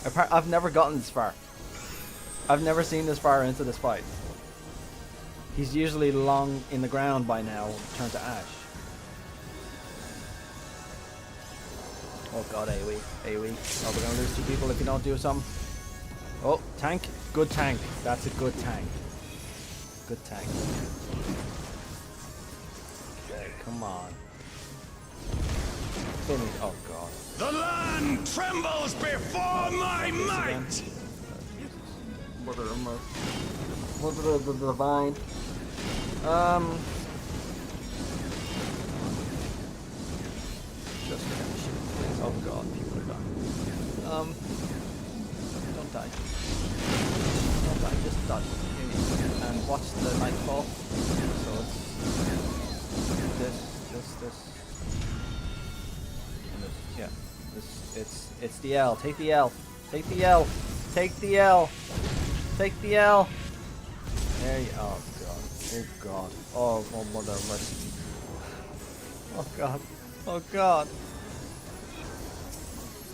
I've never gotten this far. I've never seen this far into this fight. He's usually long in the ground by now, turned to ash. Oh god, AoE. AoE. Oh, we're gonna lose 2 people if you don't do something. Oh, tank. Good tank. That's a good tank. Good tank. Okay, come on. Finish. Oh god. The land trembles before my might! Mother of mercy. Mother of the divine. Just finish it, please. Oh god, people are dying. Don't die. Don't die, just dodge. And watch the nightfall. So it's this. And this, yeah. It's the L. Take the L. Take the L. Take the L. Take the L. There you. Oh god. Oh god. Oh mother of mercy. Oh god. Oh god.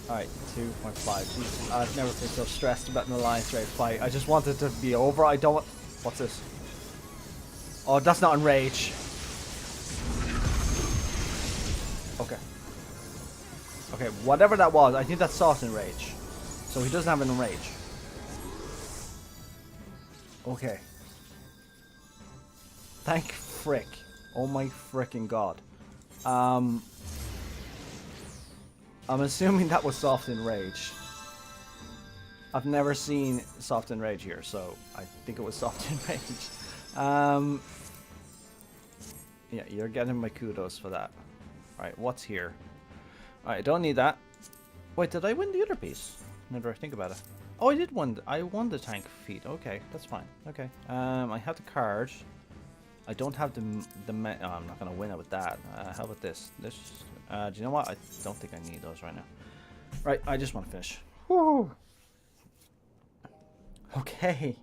Alright, 2.5. Jesus, I've never been so stressed about an Alliance Raid fight. I just want it to be over. I don't want. What's this? Oh, that's not Enrage. Okay. Okay, whatever that was, I think that's Soft Enrage. So he doesn't have an Enrage. Okay. Thank frick. Oh my frickin' god. I'm assuming that was Soft Enrage. I've never seen Soft Enrage here, so I think it was Soft Enrage. Yeah, you're getting my kudos for that. Alright, what's here? Alright, I don't need that. Wait, did I win the other piece? Now that I think about it. Oh, I did win. I won the tank feat. Okay, that's fine. Okay. I have the card. I don't have the oh, I'm not gonna win it with that. How about this? This. Do you know what? I don't think I need those right now. Right, I just want to finish. Woo. Okay.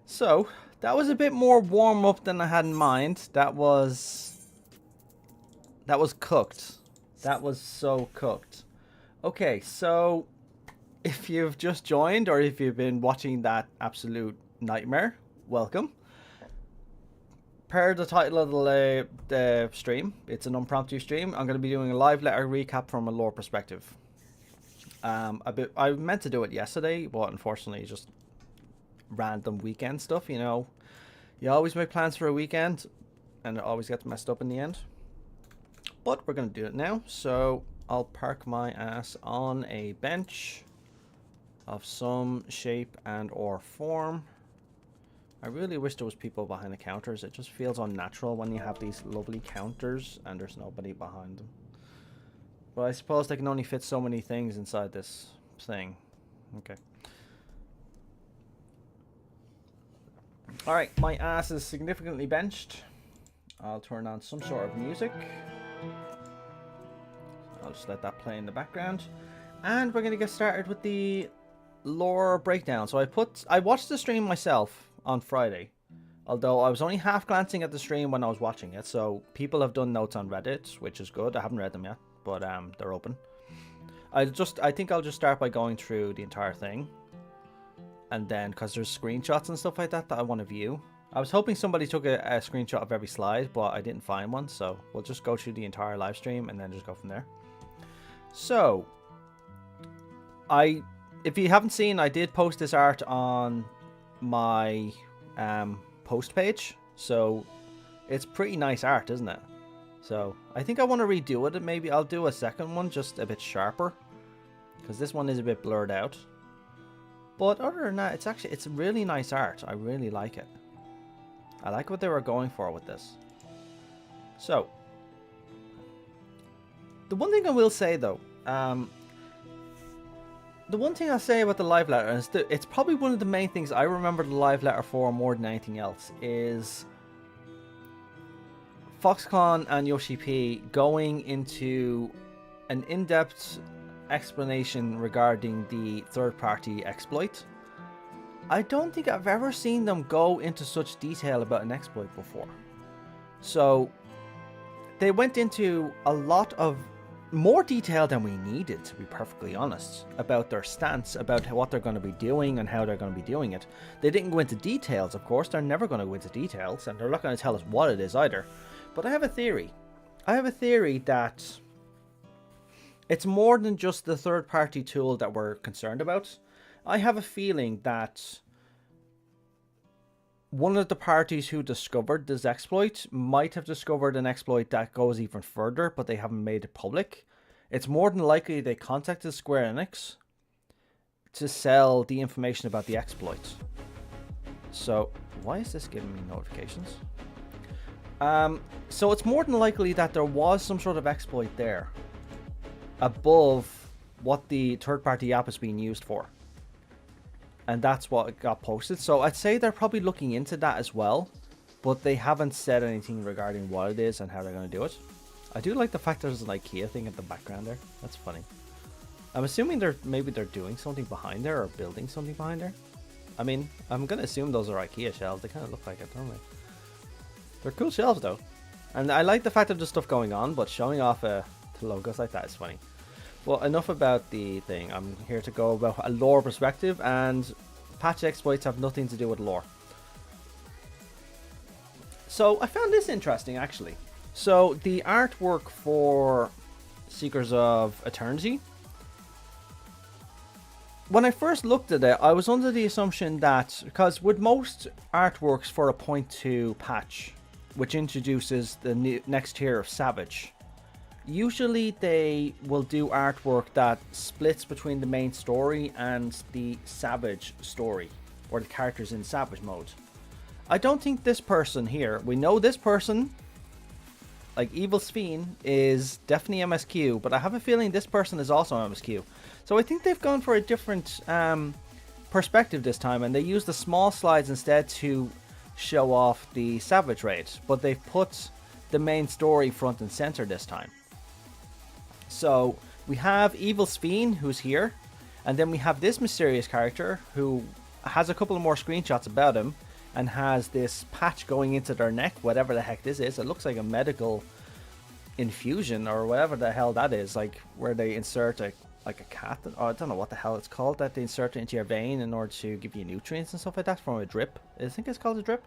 So that was a bit more warm up than I had in mind. That was cooked. That was so cooked. Okay, so if you've just joined or if you've been watching that absolute nightmare, welcome. Per the title of the stream, it's an impromptu stream. I'm going to be doing a live letter recap from a lore perspective. I meant to do it yesterday, but unfortunately just random weekend stuff, you know. You always make plans for a weekend and it always gets messed up in the end. But we're going to do it now, so I'll park my ass on a bench of some shape and or form. I really wish there was people behind the counters. It just feels unnatural when you have these lovely counters and there's nobody behind them. But I suppose they can only fit so many things inside this thing. Okay. Alright, my ass is significantly benched. I'll turn on some sort of music. I'll just let that play in the background. And we're going to get started with the lore breakdown. So I watched the stream myself on Friday. Although I was only half glancing at the stream when I was watching it. So people have done notes on Reddit, which is good. I haven't read them yet, but they're open. I think I'll just start by going through the entire thing. And then, because there's screenshots and stuff like that I want to view. I was hoping somebody took a screenshot of every slide, but I didn't find one. So we'll just go through the entire live stream and then just go from there. So, if you haven't seen, I did post this art on my post page. So, it's pretty nice art, isn't it? So, I think I want to redo it. And maybe I'll do a second one just a bit sharper. Because this one is a bit blurred out. But other than that, it's really nice art. I really like it. I like what they were going for with this. So, the one thing I will say though, the one thing I'll say about the live letter is that it's probably one of the main things I remember the live letter for more than anything else is Foxconn and Yoshi P going into an in-depth explanation regarding the third-party exploit. I don't think I've ever seen them go into such detail about an exploit before. So they went into a lot of more detail than we needed, to be perfectly honest, about their stance, about what they're going to be doing and how they're going to be doing it. They didn't go into details, of course. They're never going to go into details, and they're not going to tell us what it is either. But I have a theory. I have a theory that it's more than just the third-party tool that we're concerned about. I have a feeling that one of the parties who discovered this exploit might have discovered an exploit that goes even further, but they haven't made it public. It's more than likely they contacted Square Enix to sell the information about the exploit. So, why is this giving me notifications? So it's more than likely that there was some sort of exploit there above what the third-party app is being used for. And that's what got posted. So I'd say they're probably looking into that as well. But they haven't said anything regarding what it is and how they're going to do it. I do like the fact there's an IKEA thing at the background there. That's funny. I'm assuming maybe they're doing something behind there or building something behind there. I mean, I'm going to assume those are IKEA shelves. They kind of look like it, don't they? They're cool shelves though. And I like the fact that there's stuff going on, but showing off the logos like that is funny. Well, enough about the thing. I'm here to go about a lore perspective, and patch exploits have nothing to do with lore. So I found this interesting, actually. So the artwork for Seekers of Eternity, when I first looked at it, I was under the assumption that, because with most artworks for a 0.2 patch, which introduces the next tier of Savage, usually they will do artwork that splits between the main story and the Savage story, or the characters in Savage mode. I don't think this person here, we know this person, like Evil Sphene, is definitely MSQ, but I have a feeling this person is also MSQ. So I think they've gone for a different perspective this time, and they use the small slides instead to show off the Savage raid, but they've put the main story front and center this time. So we have Evil Sphene, who's here, and then we have this mysterious character who has a couple of more screenshots about him and has this patch going into their neck, whatever the heck this is. It looks like a medical infusion or whatever the hell that is, like where they insert like a cat, or I don't know what the hell it's called, that they insert it into your vein in order to give you nutrients and stuff like that from a drip. I think it's called a drip.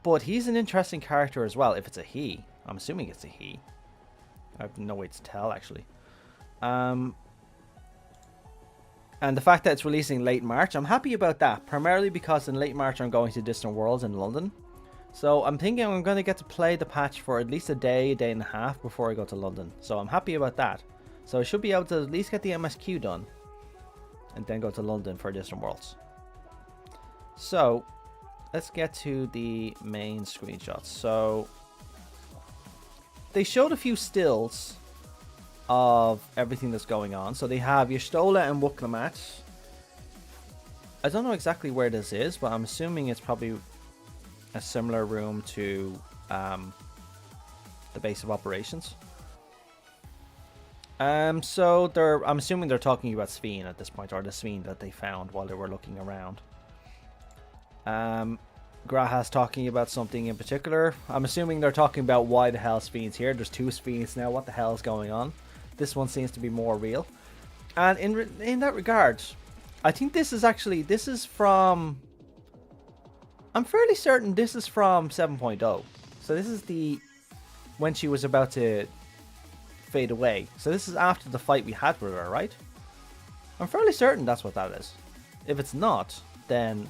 But he's an interesting character as well, if it's a he. I'm assuming it's a he. I have no way to tell, actually. And the fact that it's releasing late March, I'm happy about that. Primarily because in late March I'm going to Distant Worlds in London. So I'm thinking I'm going to get to play the patch for at least a day and a half before I go to London. So I'm happy about that. So I should be able to at least get the MSQ done and then go to London for Distant Worlds. So let's get to the main screenshots. So they showed a few stills of everything that's going on. So they have Y'shtola and Wuklamat. I don't know exactly where this is, but I'm assuming it's probably a similar room to the base of operations. So I'm assuming they're talking about Sveen at this point, or the Sveen that they found while they were looking around. Graha's talking about something in particular. I'm assuming they're talking about why the hell Sveen's here. There's 2 Sveens now. What the hell is going on? This one seems to be more real. And in that regard, I think this is from... I'm fairly certain this is from 7.0. So this is when she was about to fade away. So this is after the fight we had with her, right? I'm fairly certain that's what that is. If it's not, then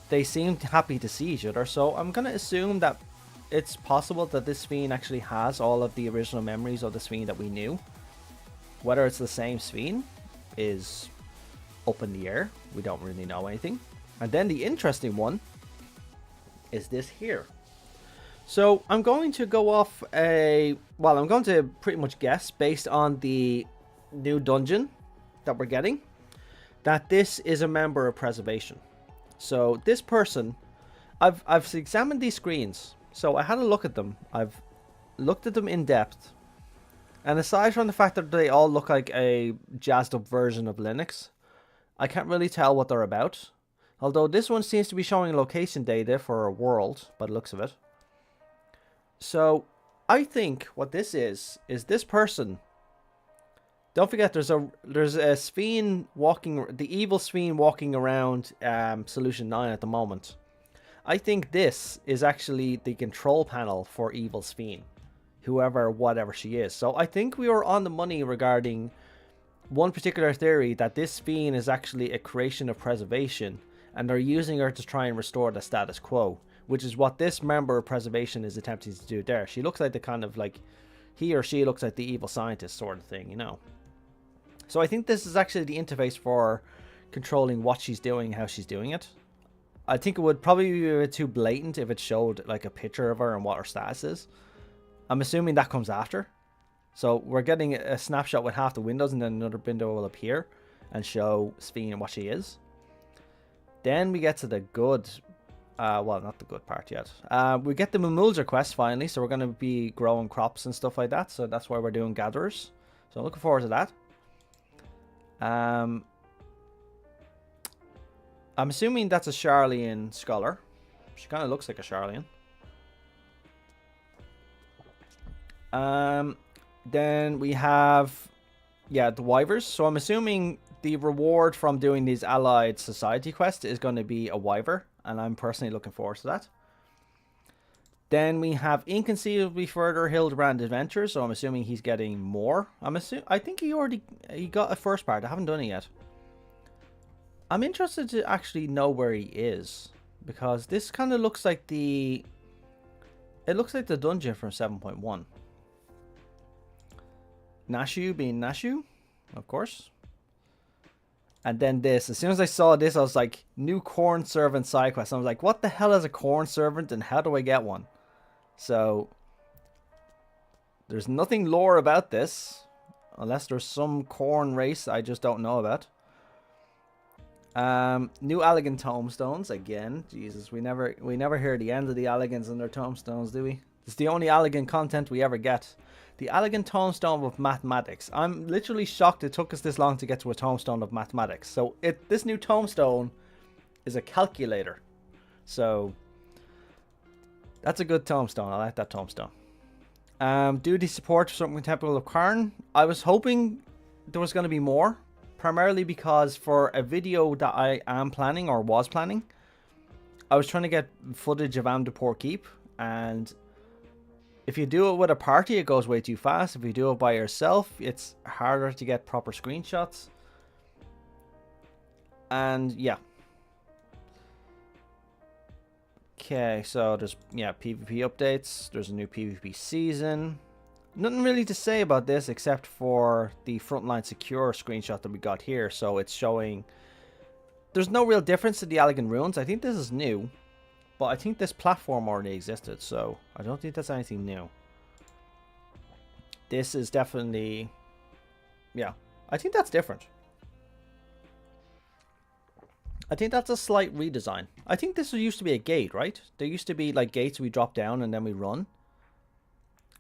they seemed happy to see each other. So I'm going to assume that it's possible that this Sveen actually has all of the original memories of the Sveen that we knew. Whether it's the same Sveen is up in the air. We don't really know anything. And then the interesting one is this here. So I'm going to go off I'm going to pretty much guess based on the new dungeon that we're getting that this is a member of Preservation. So this person, I've examined these screens. So I had a look at them. I've looked at them in depth. And aside from the fact that they all look like a jazzed up version of Linux, I can't really tell what they're about. Although this one seems to be showing location data for a world by the looks of it. So I think what this is this person. Don't forget there's a Sveen walking, the evil Sveen walking around Solution 9 at the moment. I think this is actually the control panel for evil Sveen. Whatever she is. So I think we were on the money regarding one particular theory that this Sveen is actually a creation of Preservation. And they're using her to try and restore the status quo, which is what this member of Preservation is attempting to do there. She looks like the kind of like, he or she looks like the evil scientist sort of thing, you know. So I think this is actually the interface for controlling what she's doing, how she's doing it. I think it would probably be a bit too blatant if it showed like a picture of her and what her status is. I'm assuming that comes after. So we're getting a snapshot with half the windows and then another window will appear and show Sveen and what she is. Then we get to the good, well, not the good part yet. We get the Mumulzer quest finally, so we're going to be growing crops and stuff like that. So that's why we're doing gatherers. So I'm looking forward to that. I'm assuming that's a Sharlayan scholar. She kind of looks like a Sharlayan. Then we have, the Wyvers. So I'm assuming the reward from doing these allied society quests is going to be a Wyver, and I'm personally looking forward to that. Then we have inconceivably further Hildebrand adventures, so I'm assuming he's getting more. I think he got a first part. I haven't done it yet. I'm interested to actually know where he is, because this kind of looks like it looks like the dungeon from 7.1. Nashu being Nashu, of course. And then this, as soon as I saw this, I was like, new corn servant side quest. I was like, what the hell is a corn servant and how do I get one? So, there's nothing lore about this, unless there's some corn race I just don't know about. New Allegan tombstones, again. Jesus, we never hear the end of the Allegans and their tombstones, do we? It's the only Allegan content we ever get. The Allegan tombstone of mathematics. I'm literally shocked it took us this long to get to a tombstone of mathematics. So this new tombstone is a calculator. So that's a good tombstone. I like that tombstone. Duty support for something Temple of Karn. I was hoping there was going to be more. Primarily because for a video that I am planning or was planning, I was trying to get footage of Amdapor Keep, and if you do it with a party, it goes way too fast. If you do it by yourself, it's harder to get proper screenshots. And yeah. Okay, so there's PvP updates. There's a new PvP season. Nothing really to say about this except for the frontline secure screenshot that we got here. So it's showing there's no real difference to the elegant runes. I think this is new, but I think this platform already existed, so I don't think that's anything new. This is definitely, yeah, I think that's different. I think that's a slight redesign. I think this used to be a gate, right? There used to be like gates we drop down and then we run,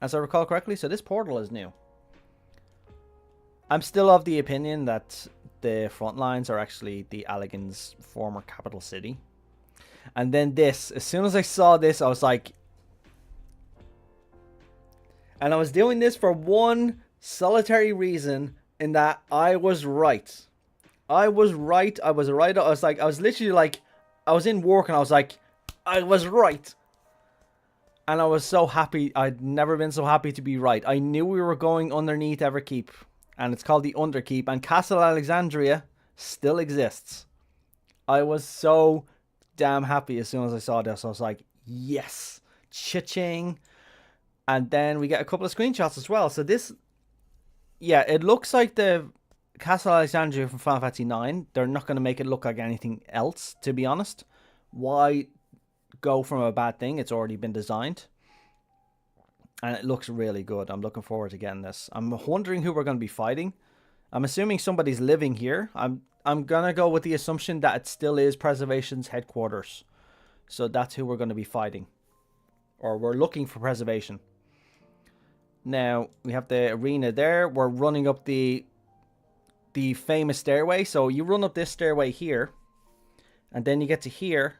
as I recall correctly. So this portal is new. I'm still of the opinion that the front lines are actually the Allegan's former capital city. And then this, as soon as I saw this, I was like... And I was doing this for one solitary reason, in that I was right. I was right. I was right. I was literally like, I was in work and I was like, I was right. And I was so happy. I'd never been so happy to be right. I knew we were going underneath Everkeep. And it's called the Underkeep. And Castle Alexandria still exists. I was so damn happy as soon as I saw this. I was like, yes. Cha-ching. And then we get a couple of screenshots as well. So this, yeah, it looks like the Castle Alexandria from Final Fantasy IX. They're not going to make it look like anything else, to be honest. Why go from a bad thing? It's already been designed. And it looks really good. I'm looking forward to getting this. I'm wondering who we're going to be fighting. I'm assuming somebody's living here. I'm going to go with the assumption that it still is Preservation's headquarters. So that's who we're going to be fighting. Or we're looking for Preservation. Now, we have the arena there. We're running up the famous stairway. So you run up this stairway here. And then you get to here.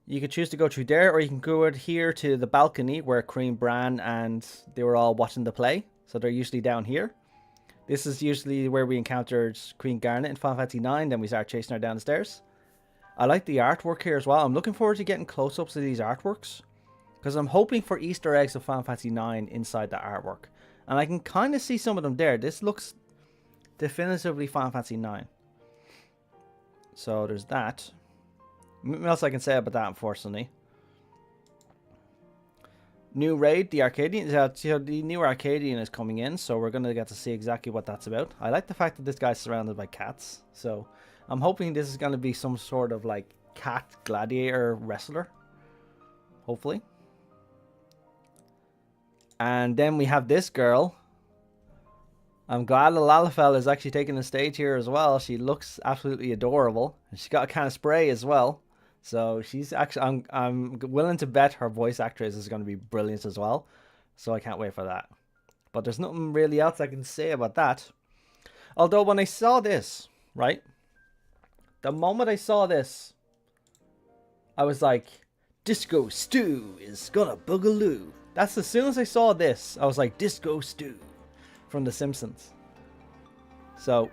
You could choose to go through there, or you can go out here to the balcony where Queen Bran and they were all watching the play. So they're usually down here. This is usually where we encountered Queen Garnet in Final Fantasy IX. Then we start chasing her down the stairs. I like the artwork here as well. I'm looking forward to getting close-ups of these artworks, because I'm hoping for Easter eggs of Final Fantasy IX inside the artwork. And I can kind of see some of them there. This looks definitively Final Fantasy IX. So there's that. Nothing else I can say about that, unfortunately. New raid, the Arcadian. The new Arcadian is coming in, so we're going to get to see exactly what that's about. I like the fact that this guy's surrounded by cats. So I'm hoping this is going to be some sort of like cat gladiator wrestler. Hopefully. And then we have this girl. I'm glad Lalafell is actually taking the stage here as well. She looks absolutely adorable. And she's got a can of spray as well. So she's actually, I'm willing to bet her voice actress is going to be brilliant as well. So I can't wait for that. But there's nothing really else I can say about that. Although when I saw this, right? The moment I saw this, I was like, Disco Stew is gonna boogaloo. That's as soon as I saw this, I was like, Disco Stew from The Simpsons. So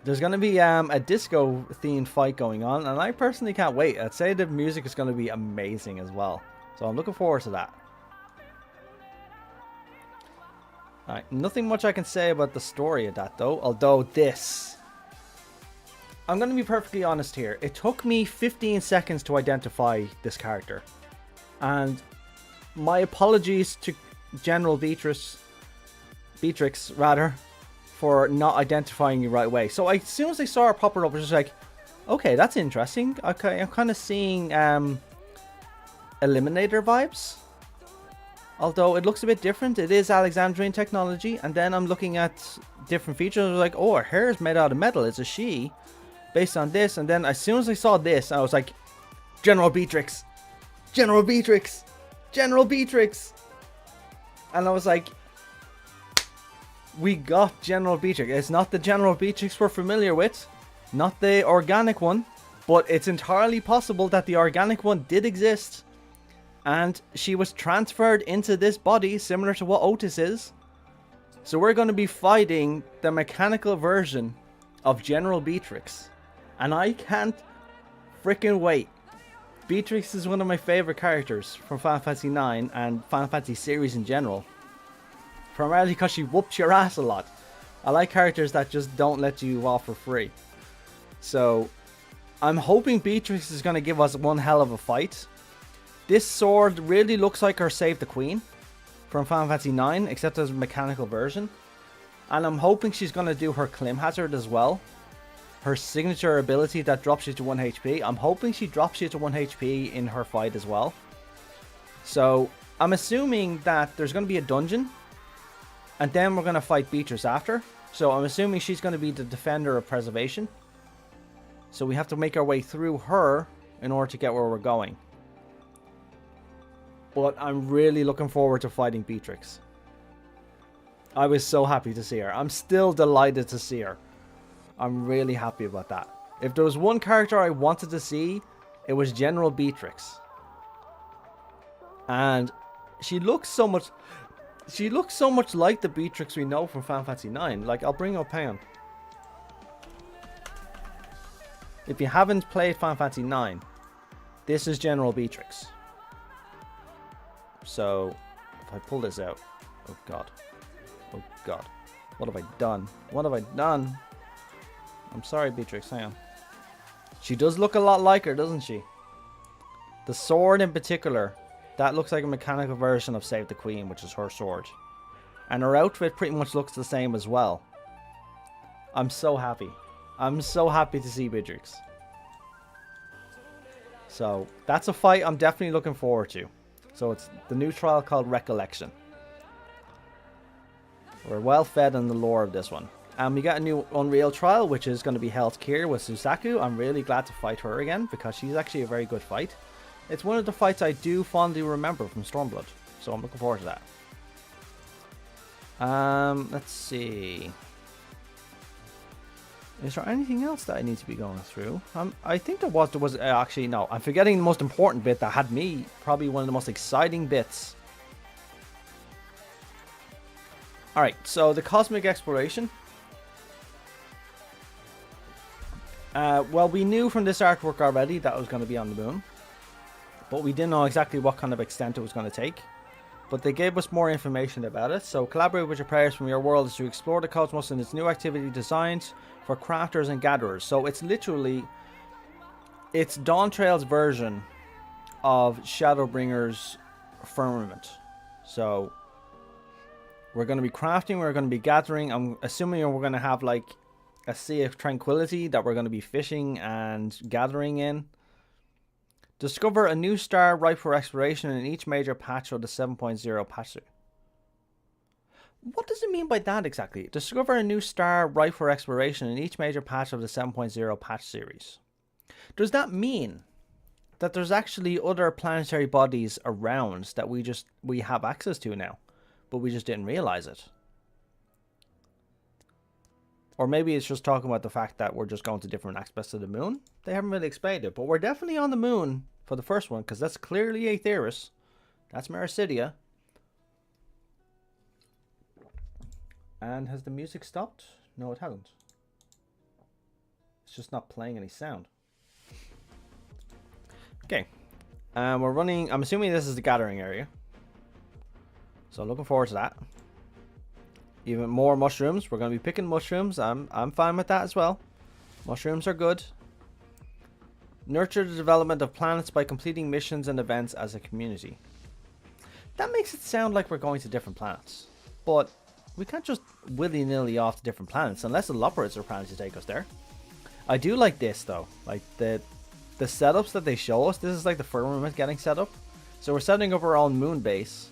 there's going to be a disco themed fight going on, and I personally can't wait. I'd say the music is going to be amazing as well. So I'm looking forward to that. Alright, nothing much I can say about the story of that though, although this... I'm going to be perfectly honest here. It took me 15 seconds to identify this character. And my apologies to General Beatrix, for not identifying you right away. So as soon as I saw her pop up, I was just like, okay, that's interesting. Okay, I'm kind of seeing Eliminator vibes. Although it looks a bit different. It is Alexandrian technology. And then I'm looking at different features. I was like, oh, her hair is made out of metal. It's a she. Based on this. And then as soon as I saw this, I was like, General Beatrix. General Beatrix. General Beatrix. And I was like, we got General Beatrix. It's not the General Beatrix we're familiar with. Not the organic one. But it's entirely possible that the organic one did exist. And she was transferred into this body, similar to what Otis is. So we're going to be fighting the mechanical version of General Beatrix. And I can't freaking wait. Beatrix is one of my favorite characters from Final Fantasy IX and Final Fantasy series in general. Primarily because she whoops your ass a lot. I like characters that just don't let you off for free. So I'm hoping Beatrix is going to give us one hell of a fight. This sword really looks like her Save the Queen from Final Fantasy IX, except as a mechanical version. And I'm hoping she's going to do her Clim Hazard as well. Her signature ability that drops you to 1 HP. I'm hoping she drops you to 1 HP in her fight as well. So I'm assuming that there's going to be a dungeon. And then we're going to fight Beatrice after. So I'm assuming she's going to be the defender of preservation. So we have to make our way through her in order to get where we're going. But I'm really looking forward to fighting Beatrix. I was so happy to see her. I'm still delighted to see her. I'm really happy about that. If there was one character I wanted to see, it was General Beatrix. And she looks so much... She looks so much like the Beatrix we know from Final Fantasy IX. Like, I'll bring up Pan. If you haven't played Final Fantasy IX, this is General Beatrix. So, if I pull this out... Oh, God. Oh, God. What have I done? What have I done? I'm sorry, Beatrix. Hang on. She does look a lot like her, doesn't she? The sword in particular... That looks like a mechanical version of Save the Queen, which is her sword. And her outfit pretty much looks the same as well. I'm so happy. I'm so happy to see Beatrix. So, that's a fight I'm definitely looking forward to. So, it's the new trial called Recollection. We're well fed on the lore of this one. And we got a new Unreal trial, which is going to be held here with Susaku. I'm really glad to fight her again, because she's actually a very good fight. It's one of the fights I do fondly remember from Stormblood, so I'm looking forward to that. Let's see. Is there anything else that I need to be going through? I think there was actually, no, I'm forgetting the most important bit that had me, probably one of the most exciting bits. Alright, so the Cosmic Exploration. Well, we knew from this artwork already that it was going to be on the moon. But we didn't know exactly what kind of extent it was going to take. But they gave us more information about it. So collaborate with your players from your world as you explore the cosmos in its new activity designed for crafters and gatherers. So it's literally... It's Dawntrail's version of Shadowbringer's Firmament. So we're going to be crafting, we're going to be gathering. I'm assuming we're going to have like a Sea of Tranquility that we're going to be fishing and gathering in. Discover a new star ripe for exploration in each major patch of the 7.0 patch. What does it mean by that exactly? Discover a new star ripe for exploration in each major patch of the 7.0 patch series. Does that mean that there's actually other planetary bodies around that we have access to now, but we just didn't realize it? Or maybe it's just talking about the fact that we're just going to different aspects of the moon. They haven't really explained it, but we're definitely on the moon for the first one, because that's clearly Aetheris. That's Mericidia. And has the music stopped? No, it hasn't. It's just not playing any sound. Okay. We're running... I'm assuming this is the gathering area. So looking forward to that. Even more mushrooms. We're going to be picking mushrooms. I'm fine with that as well. Mushrooms are good. Nurture the development of planets by completing missions and events as a community. That makes it sound like we're going to different planets. But we can't just willy-nilly off to different planets unless the Loporrits are planning to take us there. I do like this though. Like the setups that they show us. This is like the firmament getting set up. So we're setting up our own moon base.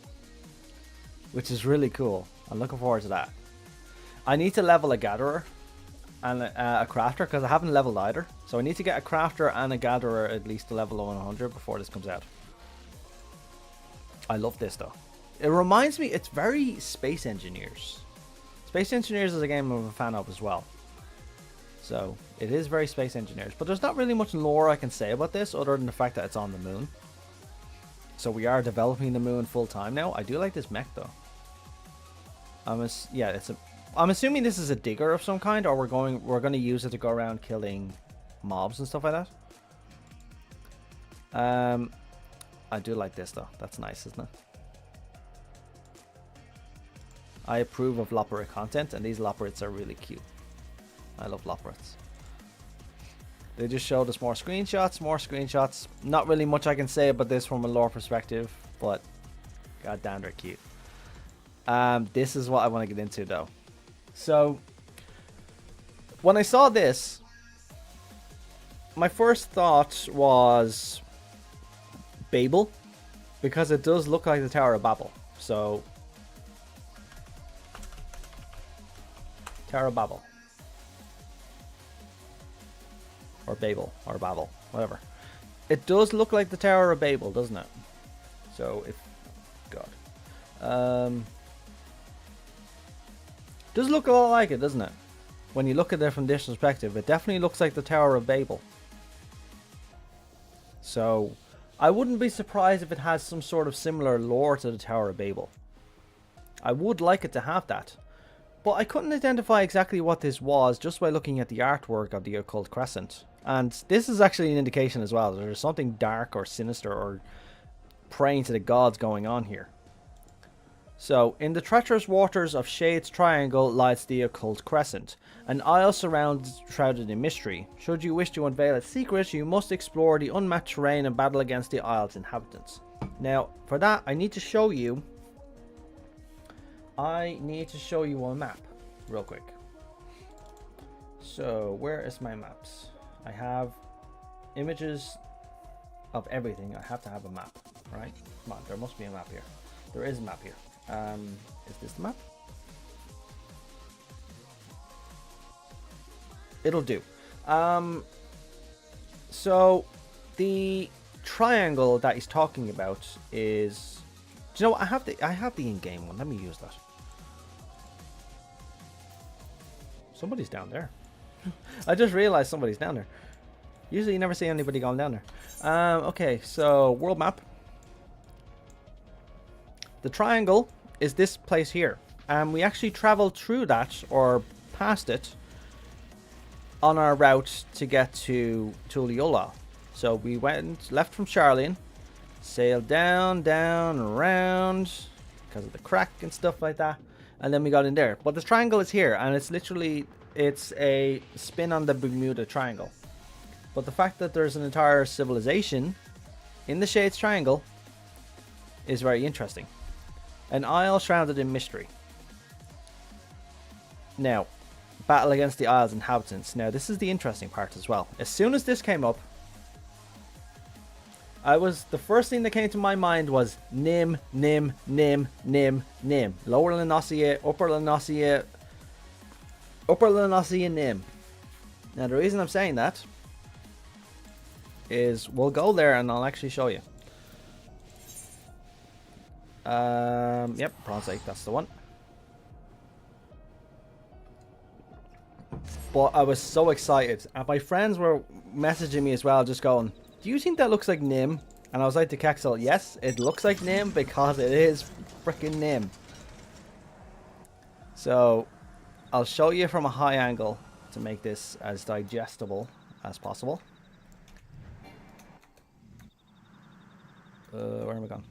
Which is really cool. I'm looking forward to that. I need to level a gatherer and a crafter because I haven't leveled either. So I need to get a crafter and a gatherer at least to level 100 before this comes out. I love this though. It reminds me, it's very Space Engineers. Space Engineers is a game I'm a fan of as well. So it is very Space Engineers. But there's not really much lore I can say about this other than the fact that it's on the moon. So we are developing the moon full time now. I do like this mech though. I'm assuming this is a digger of some kind, or we're going to use it to go around killing mobs and stuff like that. I do like this though. That's nice, isn't it? I approve of Loporrit content, and these Loporrits are really cute. I love Loporrits. They just showed us more screenshots. Not really much I can say about this from a lore perspective, but god damn, they're cute. This is what I want to get into though. So when I saw this, my first thought was Babel, because it does look like the Tower of Babel. So Tower of Babel, or Babel, or Babel, whatever. It does look like the Tower of Babel, doesn't it? So if God, does look a lot like it, doesn't it? When you look at it from this perspective, it definitely looks like the Tower of Babel. So I wouldn't be surprised if it has some sort of similar lore to the Tower of Babel. I would like it to have that. But I couldn't identify exactly what this was just by looking at the artwork of the occult crescent. And this is actually an indication as well that there's something dark or sinister or praying to the gods going on here. So, in the treacherous waters of Shade's Triangle lies the occult crescent, an isle shrouded in mystery. Should you wish to unveil its secrets, you must explore the unmapped terrain and battle against the isle's inhabitants. Now, for that, I need to show you a map real quick. So where is my maps? I have images of everything. I have to have a map, right? Come on, there must be a map here. There is a map here. Is this the map? It'll do. So the triangle that he's talking about is, do you know what? I have the in-game one. Let me use that. Somebody's down there. I just realized somebody's down there. Usually you never see anybody going down there. Okay, so world map. The triangle is this place here. And we actually traveled through that, or past it, on our route to get to Tuliyola. So we left from Charlian, sailed down, around, because of the crack and stuff like that. And then we got in there. But the triangle is here, and it's literally, it's a spin on the Bermuda Triangle. But the fact that there's an entire civilization in the Shades Triangle is very interesting. An isle shrouded in mystery. Now, battle against the isle's inhabitants. Now, this is the interesting part as well. As soon as this came up, the first thing that came to my mind was Nim, Nim, Nim, Nim, Nim. Lower Lenosia, Upper Lenosia, Upper Lenosia, Nim. Now, the reason I'm saying that is we'll go there and I'll actually show you. Yep, Bronze Lake, that's the one. But I was so excited, and my friends were messaging me as well, just going, do you think that looks like Nim? And I was like to Kexel, yes, it looks like Nim because it is freaking Nim. So I'll show you from a high angle to make this as digestible as possible. Where am I going?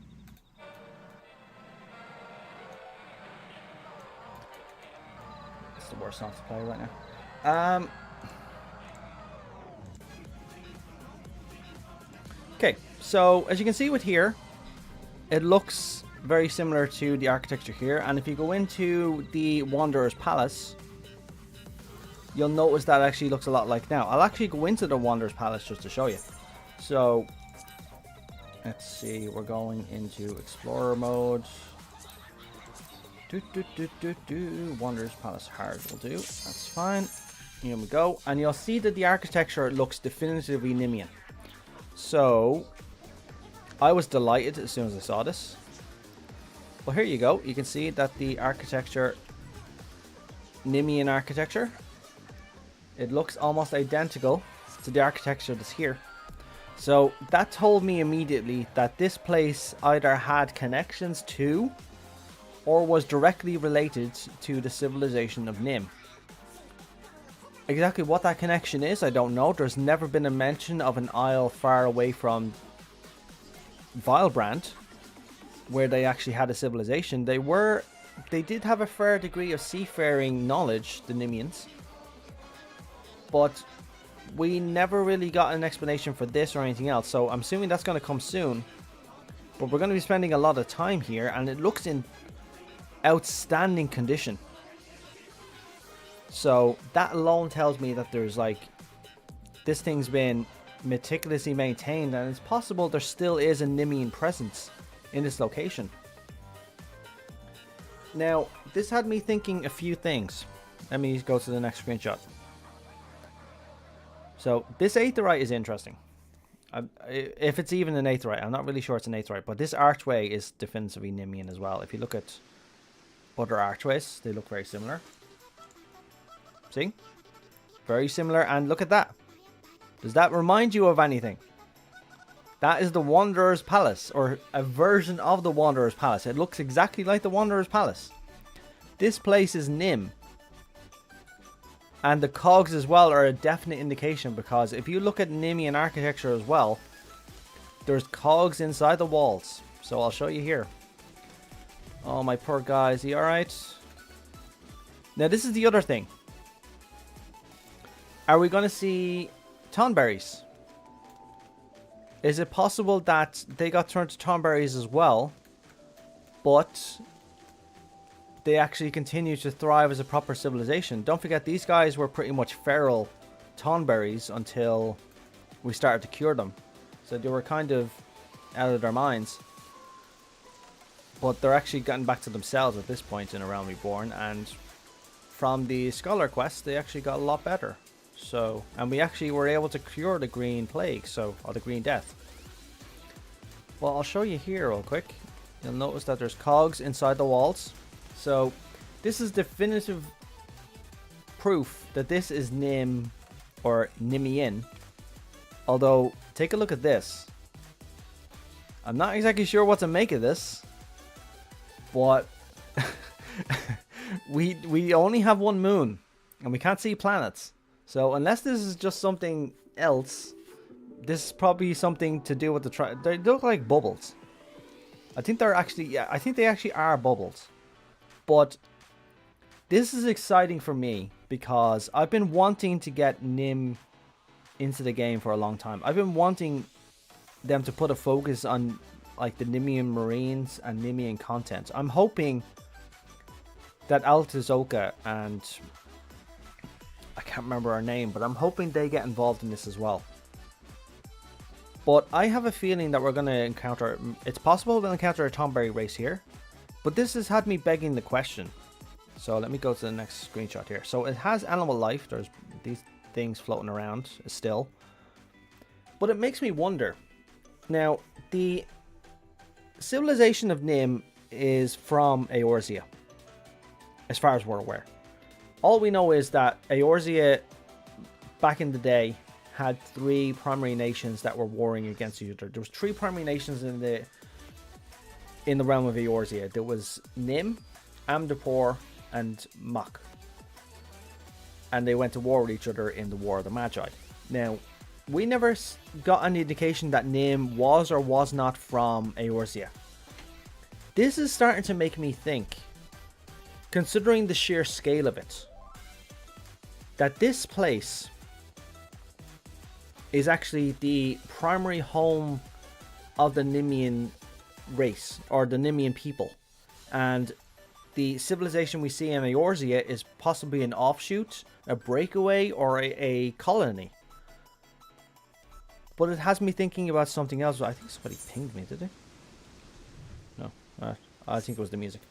It's the worst song to play right now. Okay, so as you can see with here, it looks very similar to the architecture here, and if you go into the Wanderer's Palace, you'll notice that actually looks a lot like now. I'll actually go into the Wanderer's Palace just to show you. So let's see, we're going into Explorer mode. Wanderer's Palace hard will do, that's fine. Here we go, and you'll see that the architecture looks definitively Limion. So I was delighted as soon as I saw this. Well, here you go. You can see that the architecture, Limion architecture, it looks almost identical to the architecture that's here. So that told me immediately that this place either had connections to or was directly related to the civilization of Nim. Exactly what that connection is, I don't know. There's never been a mention of an isle far away from Vilebrand where they actually had a civilization. They did have a fair degree of seafaring knowledge, the Nimians, but we never really got an explanation for this or anything else. So I'm assuming that's going to come soon, but we're going to be spending a lot of time here, and it looks outstanding condition. So that alone tells me that there's like, this thing's been meticulously maintained, and it's possible there still is a Limion presence in this location. Now, this had me thinking a few things. Let me go to the next screenshot. So this aetheryte is interesting. If it's even an aetheryte, I'm not really sure it's an aetheryte, but this archway is definitively Limion as well. If you look at other archways, they look very similar. See? Very similar, and look at that. Does that remind you of anything? That is the Wanderer's Palace, or a version of the Wanderer's Palace. It looks exactly like the Wanderer's Palace. This place is Nim. And the cogs as well are a definite indication, because if you look at Limion architecture as well, there's cogs inside the walls. So I'll show you here. Oh, my poor guy, is he alright? Now this is the other thing. Are we going to see Tonberries? Is it possible that they got turned to Tonberries as well, but they actually continue to thrive as a proper civilization? Don't forget, these guys were pretty much feral Tonberries until we started to cure them. So they were kind of out of their minds. But they're actually getting back to themselves at this point in A Realm Reborn, and from the Scholar quest, they actually got a lot better. So, and we actually were able to cure the Green Plague, so, or the Green Death. Well, I'll show you here real quick. You'll notice that there's cogs inside the walls. So, this is definitive proof that this is Nim, or Limion. Although, take a look at this. I'm not exactly sure what to make of this, but we only have one moon, and we can't see planets. So unless this is just something else, this is probably something to do with the they look like bubbles. I think they're actually, yeah, I think they actually are bubbles. But this is exciting for me because I've been wanting to get Nim into the game for a long time. I've been wanting them to put a focus on like the Limion Marines and Limion content. I'm hoping that Altizoka and I can't remember her name, but I'm hoping they get involved in this as well. But I have a feeling that we're going to encounter, it's possible we'll encounter a Tonberry race here, but this has had me begging the question. So let me go to the next screenshot here. So it has animal life, there's these things floating around still, but it makes me wonder. Now, the civilization of Nim is from Eorzea, as far as we're aware. All we know is that Eorzea, back in the day, had three primary nations that were warring against each other. There was three primary nations in the realm of Eorzea. There was Nim, Amdapor, and Mach. And they went to war with each other in the War of the Magi. Now, we never got any indication that Nim was or was not from Eorzea. This is starting to make me think, considering the sheer scale of it, that this place is actually the primary home of the Limion race, or the Limion people. And the civilization we see in Eorzea is possibly an offshoot, a breakaway, or a colony. But it has me thinking about something else. I think somebody pinged me, did they? No, I think it was the music.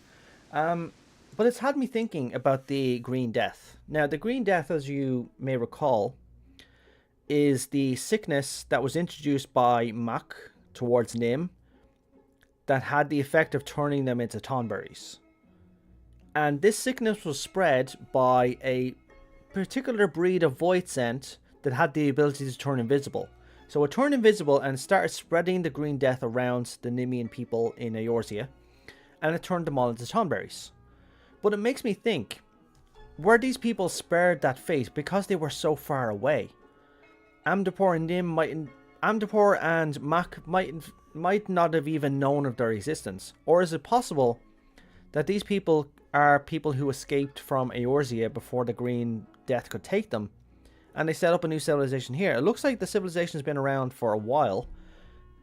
But it's had me thinking about the Green Death. Now, the Green Death, as you may recall, is the sickness that was introduced by Mach towards Nim that had the effect of turning them into Tonberries. And this sickness was spread by a particular breed of void scent that had the ability to turn invisible. So it turned invisible and started spreading the Green Death around the Limion people in Eorzea, and it turned them all into Tonberries. But it makes me think, were these people spared that fate because they were so far away? Amdapor and Nim Amdapor and Mach might not have even known of their existence. Or is it possible that these people are people who escaped from Eorzea before the Green Death could take them, and they set up a new civilization here? It looks like the civilization's been around for a while,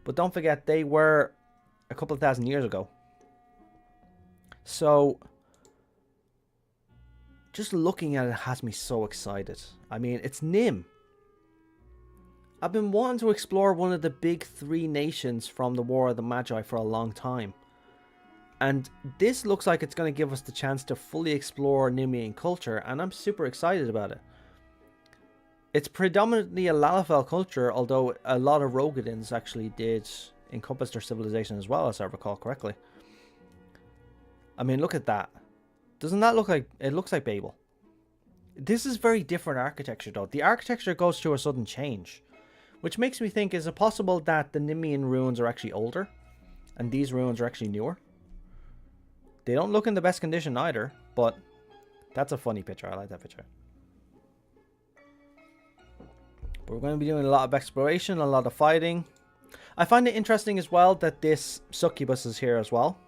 but don't forget they were a couple of thousand years ago. So just looking at it has me so excited. I mean, it's Nim. I've been wanting to explore one of the big 3 nations from the War of the Magi for a long time. And this looks like it's going to give us the chance to fully explore Nemean culture, and I'm super excited about it. It's predominantly a Lalafell culture, although a lot of Rogadins actually did encompass their civilization as well, as I recall correctly. I mean, look at that. Doesn't that look like... It looks like Babel. This is very different architecture, though. The architecture goes through a sudden change, which makes me think, is it possible that the Nemean ruins are actually older, and these ruins are actually newer? They don't look in the best condition either, but that's a funny picture. I like that picture. But we're going to be doing a lot of exploration, a lot of fighting. I find it interesting as well that this succubus is here as well.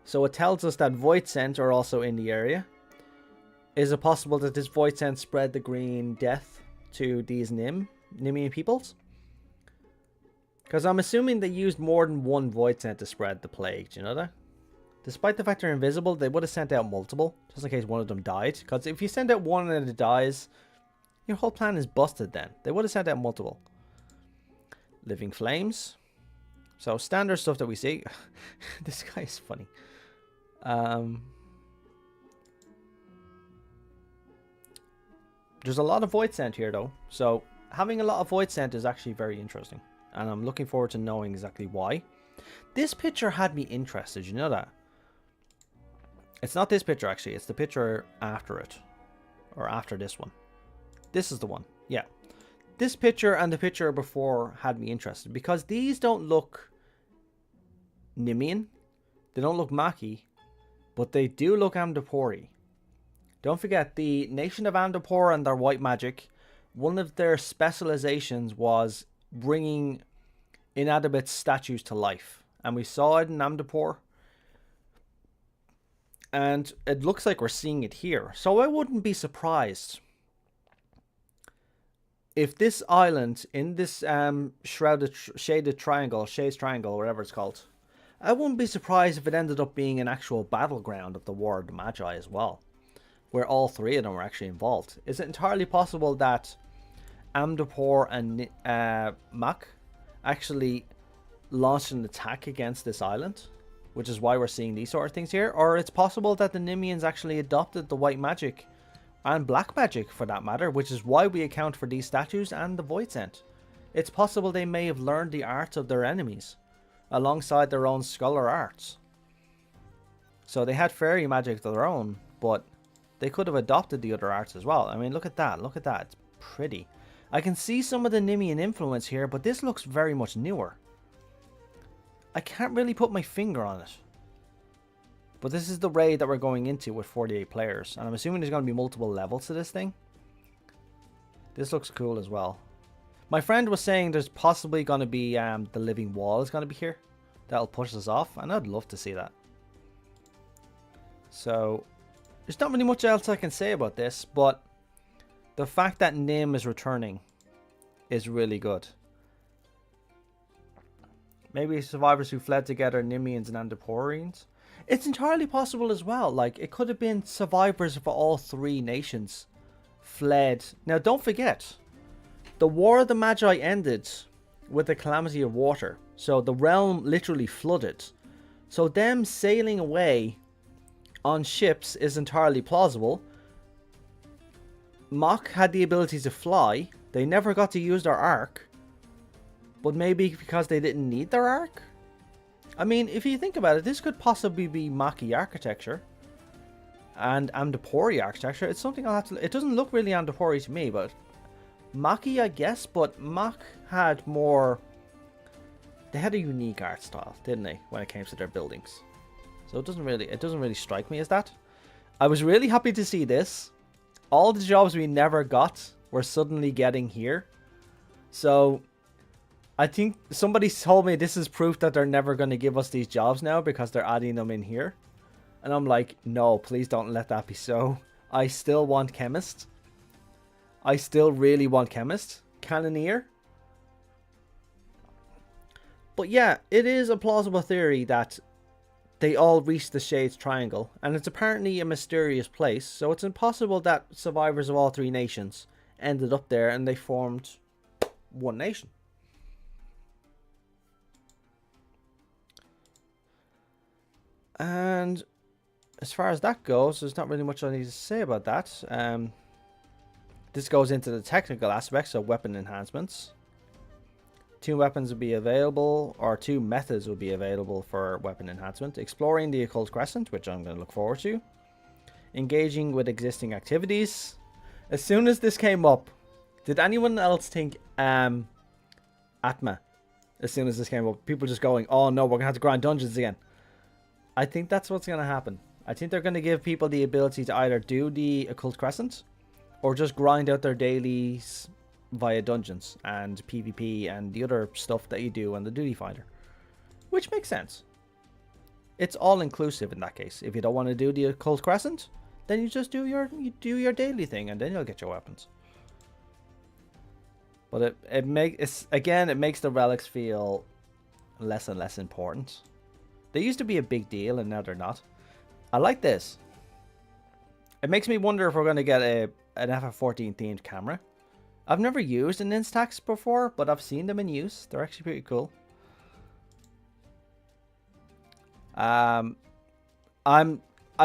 So it tells us that Voidsent are also in the area. Is it possible that this Voidsent spread the green death to these Nemean peoples? Because I'm assuming they used more than one Voidsent to spread the plague. Do you know that? Despite the fact they're invisible, they would have sent out multiple, just in case one of them died. Because if you send out one and it dies, your whole plan is busted then. They would have sent out multiple. Living Flames. So, standard stuff that we see. This guy is funny. There's a lot of Voidsent here, though. So, having a lot of Voidsent is actually very interesting. And I'm looking forward to knowing exactly why. This picture had me interested, you know that? It's not this picture, actually. It's the picture after it. Or after this one. This is the one. Yeah. This picture and the picture before had me interested. Because these don't look Nemean. They don't look Maki. But they do look Amdapori. Don't forget, the nation of Amdapor and their white magic, one of their specializations was bringing inanimate statues to life. And we saw it in Amdapor. And it looks like we're seeing it here. So I wouldn't be surprised if this island in this shaded triangle, Shades Triangle, whatever it's called, I wouldn't be surprised if it ended up being an actual battleground of the War of the Magi as well, where all 3 of them were actually involved. Is it entirely possible that Amdapor and Mak actually launched an attack against this island, which is why we're seeing these sort of things here? Or it's possible that the Nemeans actually adopted the white magic and black magic for that matter, which is why we account for these statues and the Voidsent. It's possible they may have learned the arts of their enemies alongside their own scholar arts. So they had fairy magic of their own, but they could have adopted the other arts as well. I mean, look at that. Look at that. It's pretty. I can see some of the Nemean influence here, but this looks very much newer. I can't really put my finger on it. But this is the raid that we're going into with 48 players. And I'm assuming there's going to be multiple levels to this thing. This looks cool as well. My friend was saying there's possibly going to be the living wall is going to be here. That'll push us off. And I'd love to see that. So, there's not really much else I can say about this. But the fact that Nim is returning is really good. Maybe survivors who fled together, Nemeans and Amdaporians. It's entirely possible as well. Like, it could have been survivors of all 3 nations fled. Now, don't forget, the War of the Magi ended with the calamity of water. So the realm literally flooded. So them sailing away on ships is entirely plausible. Mach had the ability to fly. They never got to use their arc. But maybe because they didn't need their arc? I mean, if you think about it, this could possibly be Maki architecture. And Amdapori architecture. It's something I'll have to... It doesn't look really Amdapori to me, but... Maki, I guess, but Mach had more... They had a unique art style, didn't they? When it came to their buildings. So it doesn't really strike me as that. I was really happy to see this. All the jobs we never got, we're suddenly getting here. So... I think somebody told me this is proof that they're never going to give us these jobs now because they're adding them in here. And I'm like, no, please don't let that be so. I still want Chemist. I still really want Chemist. Cannoneer. But yeah, it is a plausible theory that they all reach the Shades Triangle, and it's apparently a mysterious place, so it's impossible that survivors of all three nations ended up there and they formed one nation. And as far as that goes, there's not really much I need to say about that. This goes into the technical aspects of weapon enhancements. 2 weapons will be available, or 2 methods will be available for weapon enhancement. Exploring the Occult Crescent, which I'm going to look forward to. Engaging with existing activities. As soon as this came up, did anyone else think Atma? As soon as this came up, people just going, oh no, we're going to have to grind dungeons again. I think that's what's going to happen. I think they're going to give people the ability to either do the Occult Crescent, or just grind out their dailies via dungeons and PvP and the other stuff that you do on the Duty Finder. Which makes sense. It's all inclusive in that case. If you don't want to do the Occult Crescent, then you just do your daily thing and then you'll get your weapons. But it makes the relics feel less and less important. They used to be a big deal and now they're not. I like this. It makes me wonder if we're going to get an FF14 themed camera. I've never used an Instax before, but I've seen them in use. They're actually pretty cool. I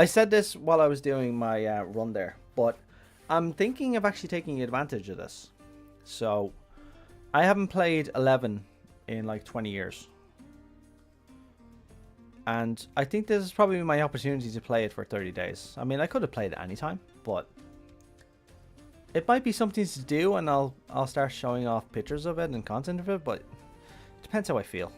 said this while I was doing my run there, but I'm thinking of actually taking advantage of this. So, I haven't played 11 in like 20 years. And I think this is probably my opportunity to play it for 30 days. I mean, I could have played it anytime, but it might be something to do, and I'll start showing off pictures of it and content of it, but it depends how I feel.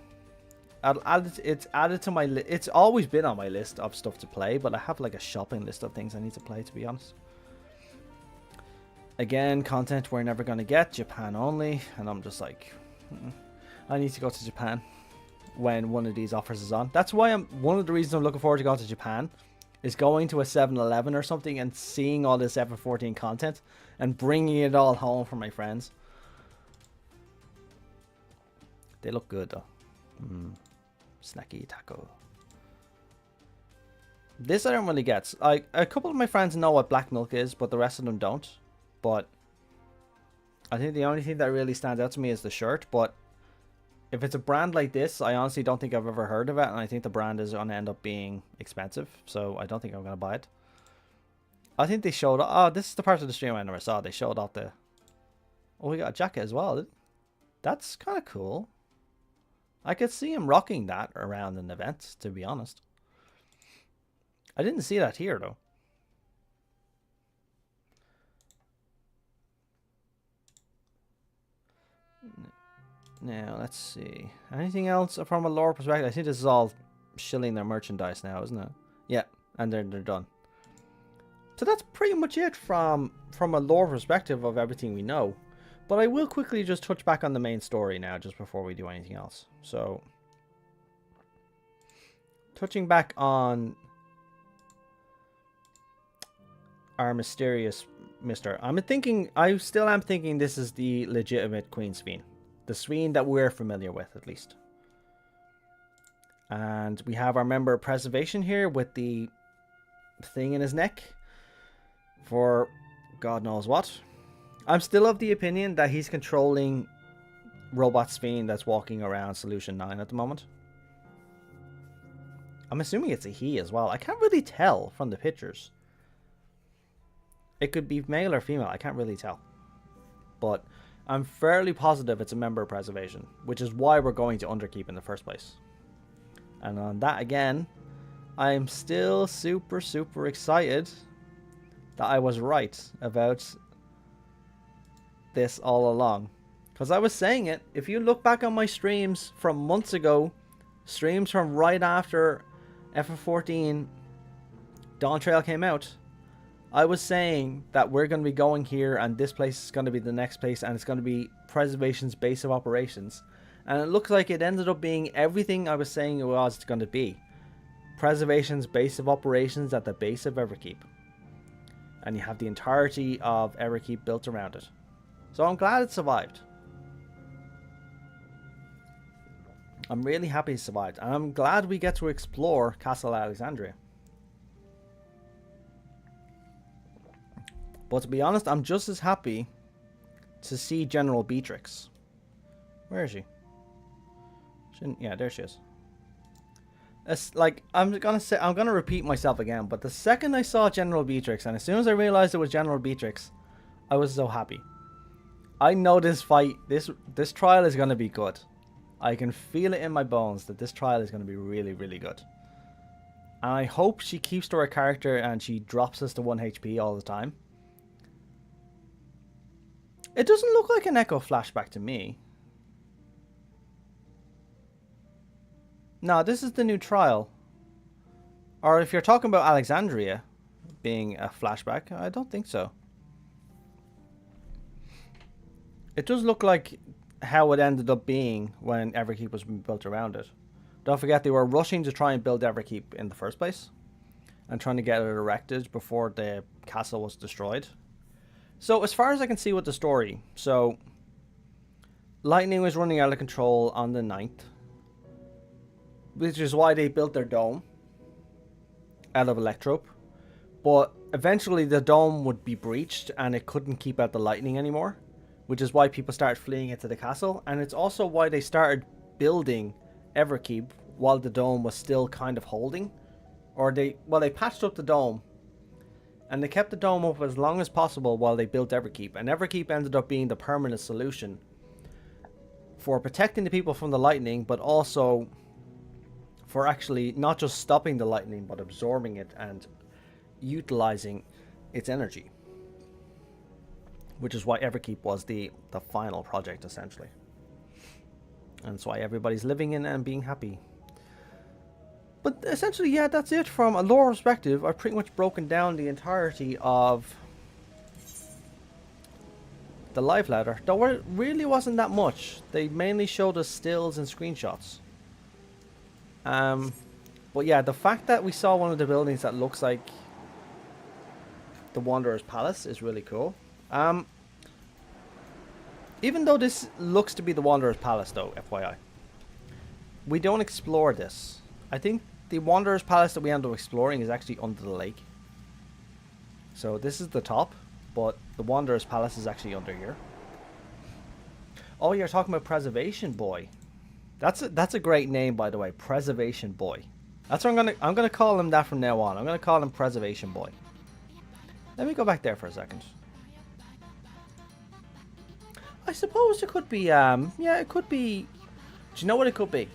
It's added to my list. It's always been on my list of stuff to play, but I have like a shopping list of things I need to play, to be honest. Again, content we're never going to get, Japan only, and I'm just like, I need to go to Japan when one of these offers is on. That's why one of the reasons I'm looking forward to going to Japan is going to a 7-Eleven or something and seeing all this FF14 content and bringing it all home for my friends. They look good though. Snacky taco. This I don't really get. Like, a couple of my friends know what black milk is, but the rest of them don't. But I think the only thing that really stands out to me is the shirt. But if it's a brand like this, I honestly don't think I've ever heard of it, and I think the brand is going to end up being expensive, so I don't think I'm going to buy it. I think they showed... Oh, this is the part of the stream I never saw. They showed off the... Oh, we got a jacket as well. That's kind of cool. I could see him rocking that around an event, to be honest. I didn't see that here, though. Now, let's see. Anything else from a lore perspective? I think this is all shilling their merchandise now, isn't it? Yeah, and they're done. So that's pretty much it from a lore perspective of everything we know. But I will quickly just touch back on the main story now, just before we do anything else. So, touching back on our mysterious Mr. I still am thinking this is the legitimate Queen Sveen. The Sveen that we're familiar with, at least. And we have our member Preservation here with the thing in his neck for God knows what. I'm still of the opinion that he's controlling Robot Sveen that's walking around Solution 9 at the moment. I'm assuming it's a he as well. I can't really tell from the pictures. It could be male or female. I can't really tell. But I'm fairly positive it's a member of Preservation, which is why we're going to Underkeep in the first place. And on that again, I'm still super excited that I was right about this all along. Because I was saying it, if you look back on my streams from months ago, streams from right after FF14 Dawn Trail came out, I was saying that we're going to be going here and this place is going to be the next place and it's going to be Preservation's base of operations. And it looks like it ended up being everything I was saying it was going to be. Preservation's base of operations at the base of Everkeep. And you have the entirety of Everkeep built around it. So I'm glad it survived. I'm really happy he survived, and I'm glad we get to explore Castle Alexandria. But to be honest, I'm just as happy to see General Beatrix. Where is she? Yeah, there she is. It's like, I'm gonna repeat myself again, but the second I saw General Beatrix, and as soon as I realized it was General Beatrix, I was so happy. I know this fight, this trial is gonna be good. I can feel it in my bones that this trial is gonna be really, really good. And I hope she keeps to her character and she drops us to 1 HP all the time. It doesn't look like an Echo flashback to me. No, this is the new trial. Or if you're talking about Alexandria being a flashback, I don't think so. It does look like how it ended up being when Everkeep was built around it. Don't forget, they were rushing to try and build Everkeep in the first place. And trying to get it erected before the castle was destroyed. So, as far as I can see with the story, so lightning was running out of control on the 9th, which is why they built their dome out of Electrope. But eventually the dome would be breached and it couldn't keep out the lightning anymore, which is why people started fleeing into the castle. And it's also why they started building Everkeep while the dome was still kind of holding. Or they patched up the dome. And they kept the dome up as long as possible while they built Everkeep. And Everkeep ended up being the permanent solution for protecting the people from the lightning, but also for actually not just stopping the lightning, but absorbing it and utilizing its energy. Which is why Everkeep was the final project, essentially. And that's why everybody's living in it and being happy. But essentially, yeah, that's it. From a lore perspective, I've pretty much broken down the entirety of the live ladder. Though it really wasn't that much. They mainly showed us stills and screenshots. But yeah, the fact that we saw one of the buildings that looks like the Wanderer's Palace is really cool. Even though this looks to be the Wanderer's Palace, though, FYI, we don't explore this. I think the Wanderer's Palace that we end up exploring is actually under the lake. So this is the top, but the Wanderer's Palace is actually under here. Oh, you're talking about Preservation Boy. That's a great name, by the way, Preservation Boy. That's what I'm gonna call him that from now on. I'm gonna call him Preservation Boy. Let me go back there for a second. I suppose it could be yeah, it could be. Do you know what it could be?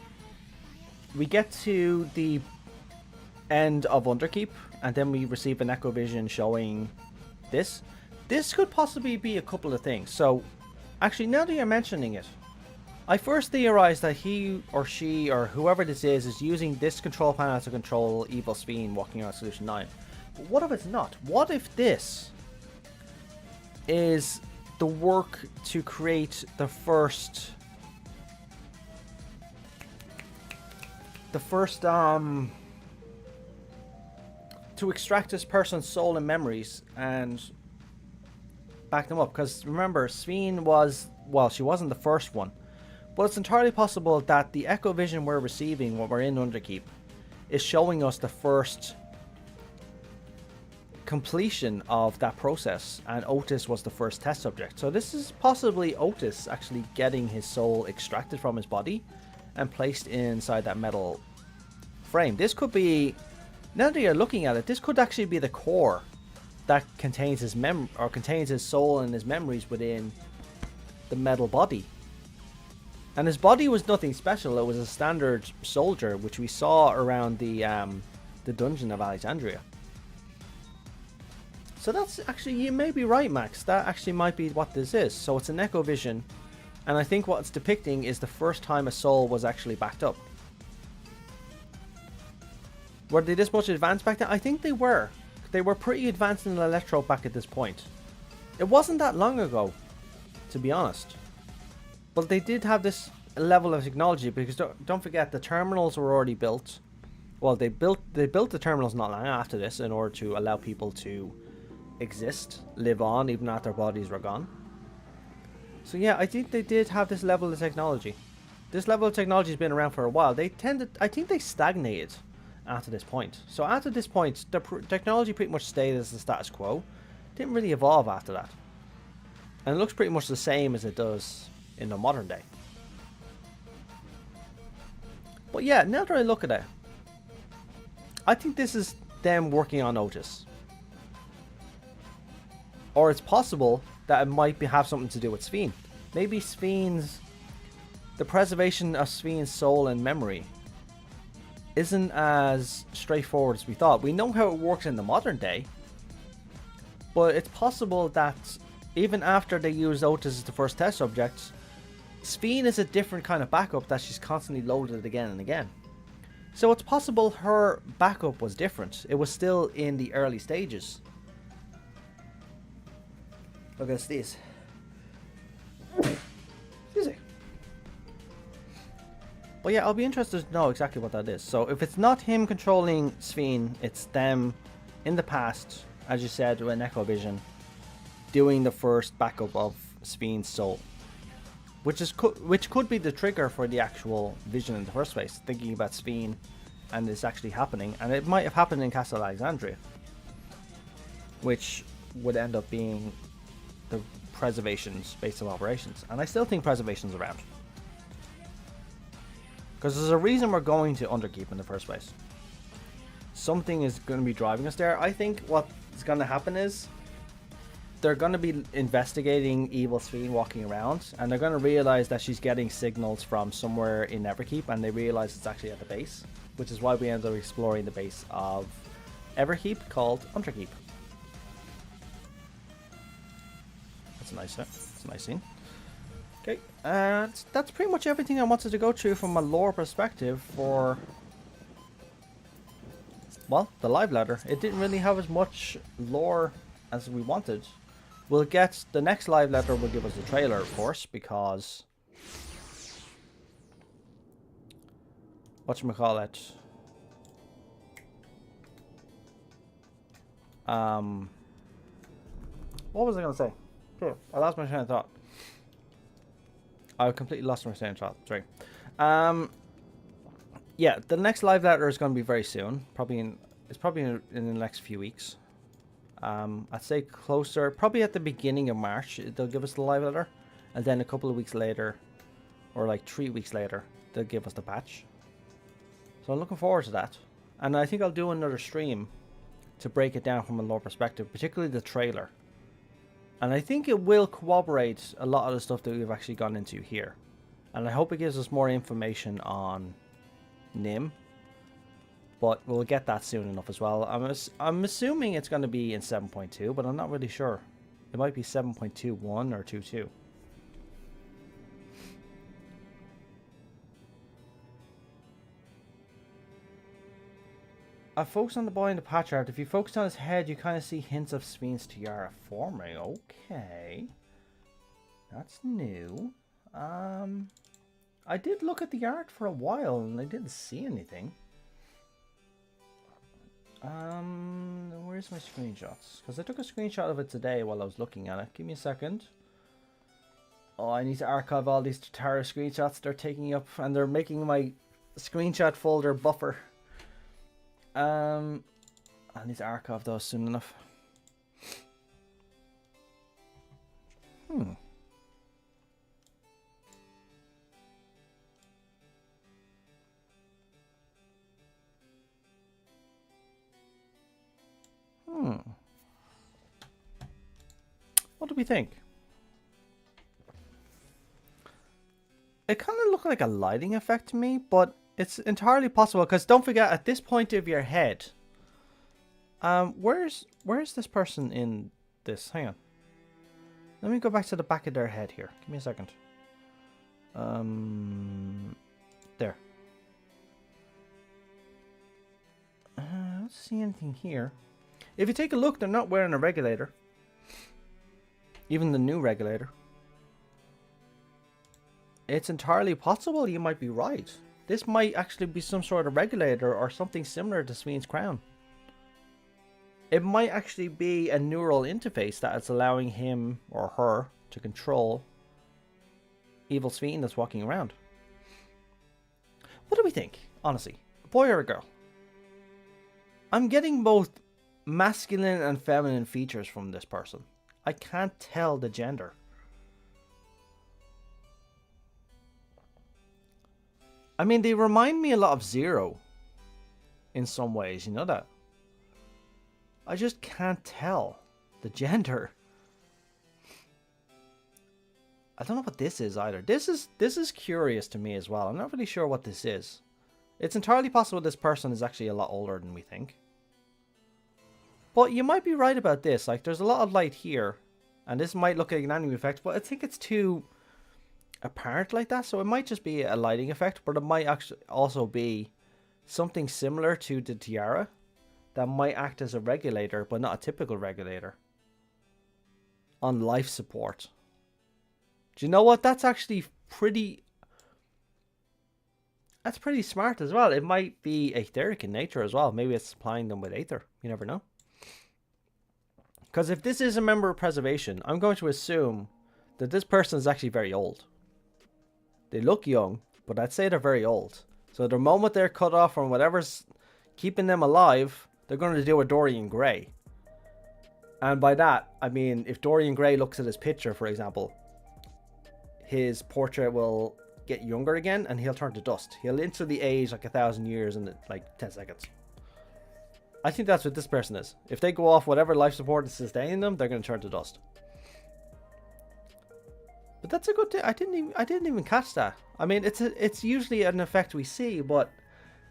We get to the end of Underkeep, and then we receive an Echo Vision showing this. This could possibly be a couple of things. So, actually, now that you're mentioning it, I first theorized that he or she or whoever this is using this control panel to control Evil Sphene walking around Solution 9. But what if it's not? What if this is the work to create the first to extract this person's soul and memories and back them up? Because remember, Sphene was, well, she wasn't the first one, but it's entirely possible that the Echo Vision we're receiving when we're in Underkeep is showing us the first completion of that process, and Otis was the first test subject. So this is possibly Otis actually getting his soul extracted from his body and placed inside that metal frame. This could be, now that you're looking at it, this could actually be the core that contains his contains his soul and his memories within the metal body. And his body was nothing special. It was a standard soldier, which we saw around the dungeon of Alexandria. So that's actually, you may be right, Max. That actually might be what this is. So it's an Echo Vision, and I think what it's depicting is the first time a soul was actually backed up. Were they this much advanced back then? I think they were. They were pretty advanced in Electro back at this point. It wasn't that long ago, to be honest. But they did have this level of technology, because don't forget, the terminals were already built. Well, they built the terminals not long after this in order to allow people to exist, live on, even after their bodies were gone. So yeah, I think they did have this level of technology. this level of technology has been around for a while. They tended, I think they stagnated after this point. So after this point, the technology pretty much stayed as the status quo. Didn't really evolve after that. And it looks pretty much the same as it does in the modern day. But yeah, now that I look at it, I think this is them working on Otis. Or it's possible that it might have something to do with Sphene. Maybe the preservation of Sphene's soul and memory isn't as straightforward as we thought. We know how it works in the modern day, but it's possible that even after they used Otis as the first test subject, Sphene is a different kind of backup that she's constantly loaded again and again. So it's possible her backup was different. It was still in the early stages. Look at this. Excuse me. But yeah, I'll be interested to know exactly what that is. So if it's not him controlling Sphene, it's them in the past, as you said, with an Echo Vision, doing the first backup of Sphene's soul. Which could be the trigger for the actual vision in the first place, thinking about Sphene and this actually happening. And it might have happened in Castle Alexandria, which would end up being the Preservation's base of operations. And I still think Preservation's around, because there's a reason we're going to Underkeep in the first place. Something is going to be driving us there. I think what's going to happen is they're going to be investigating evil Sphene walking around, and they're going to realize that she's getting signals from somewhere in Everkeep, and they realize it's actually at the base, which is why we end up exploring the base of Everkeep called Underkeep. That's a nice set. That's a nice scene. Okay, and that's pretty much everything I wanted to go through from a lore perspective for, well, the live letter. It didn't really have as much lore as we wanted. We'll get the next live letter will give us the trailer, of course, because whatchamacallit, what was I gonna say? Here, I lost my train of thought. I completely lost my train of thought. Sorry. Yeah, the next live letter is going to be very soon. It's probably in the next few weeks. I'd say closer, probably at the beginning of March, they'll give us the live letter, and then a couple of weeks later, or like 3 weeks later, they'll give us the patch. So I'm looking forward to that, and I think I'll do another stream to break it down from a lore perspective, particularly the trailer. And I think it will corroborate a lot of the stuff that we've actually gone into here, and I hope it gives us more information on Nim. But we'll get that soon enough as well. I'm assuming it's going to be in 7.2, but I'm not really sure. It might be 7.21 or 2.2. I focused on the boy in the patch art. If you focus on his head, you kind of see hints of Sphene's tiara forming. Okay. That's new. I did look at the art for a while and I didn't see anything. Where's my screenshots? Because I took a screenshot of it today while I was looking at it. Give me a second. Oh, I need to archive all these Tatara screenshots they're taking up, and they're making my screenshot folder buffer. I need to archive those soon enough. What do we think? It kind of looked like a lighting effect to me, but it's entirely possible, because don't forget, at this point of your head, where's this person in this? Hang on. Let me go back to the back of their head here. Give me a second. There. I don't see anything here. If you take a look, they're not wearing a regulator. Even the new regulator. It's entirely possible you might be right. This might actually be some sort of regulator or something similar to Sphene's crown. It might actually be a neural interface that is allowing him or her to control evil Sphene that's walking around. What do we think, honestly? A boy or a girl? I'm getting both masculine and feminine features from this person. I can't tell the gender. I mean, they remind me a lot of Zero in some ways, you know that? I just can't tell the gender. I don't know what this is either. This is curious to me as well. I'm not really sure what this is. It's entirely possible this person is actually a lot older than we think. But you might be right about this. Like, there's a lot of light here. And this might look like an anime effect, but I think it's too apparent like that. So it might just be a lighting effect, but it might actually also be something similar to the tiara that might act as a regulator, but not a typical regulator. On life support. Do you know what? That's actually pretty... That's pretty smart as well. It might be etheric in nature as well. Maybe it's supplying them with aether. You never know. Because if this is a member of preservation, I'm going to assume that this person is actually very old. They look young, but I'd say they're very old. So the moment they're cut off from whatever's keeping them alive, they're going to deal with Dorian Gray. And by that, I mean, if Dorian Gray looks at his picture, for example, his portrait will get younger again and he'll turn to dust. He'll instantly age like 1,000 years in like 10 seconds. I think that's what this person is. If they go off whatever life support is sustaining them, they're going to turn to dust. But that's a good thing. I didn't even catch that. I mean, it's usually an effect we see, but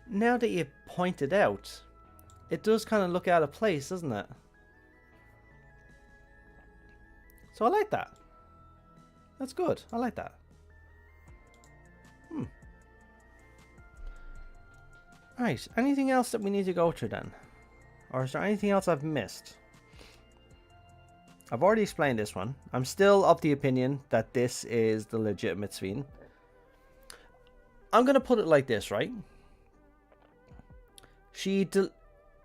now that you point it out, it does kind of look out of place, doesn't it? So I like that. That's good. I like that. Right. Anything else that we need to go through then? Or is there anything else I've missed? I've already explained this one. I'm still of the opinion that this is the legitimate Sphene. I'm going to put it like this, right?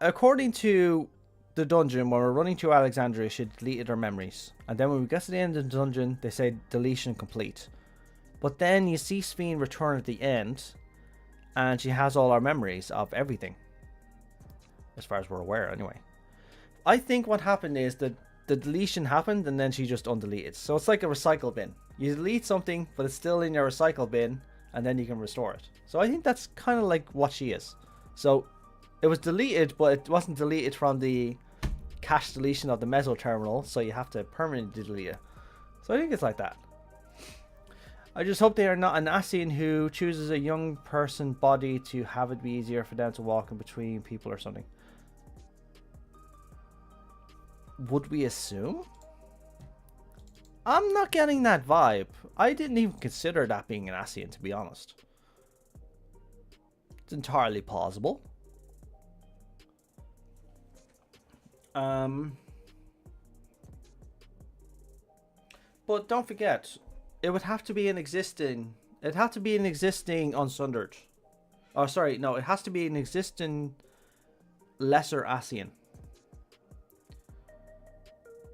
According to the dungeon, when we're running to Alexandria, she deleted her memories. And then when we get to the end of the dungeon, they say deletion complete. But then you see Sphene return at the end, and she has all our memories of everything. As far as we're aware, anyway. I think what happened is that the deletion happened, and then she just undeleted. So it's like a recycle bin. You delete something, but it's still in your recycle bin, and then you can restore it. So I think that's kind of like what she is. So it was deleted, but it wasn't deleted from the cache deletion of the meso terminal, so you have to permanently delete it. So I think it's like that. I just hope they are not an Ascian who chooses a young person body to have it be easier for them to walk in between people or something. Would we assume? I'm not getting that vibe. I didn't even consider that being an Ascian, to be honest. It's entirely plausible. But don't forget, it would have to be an existing... It'd have to be an existing Unsundered. Oh, sorry, no, it has to be an existing lesser Ascian.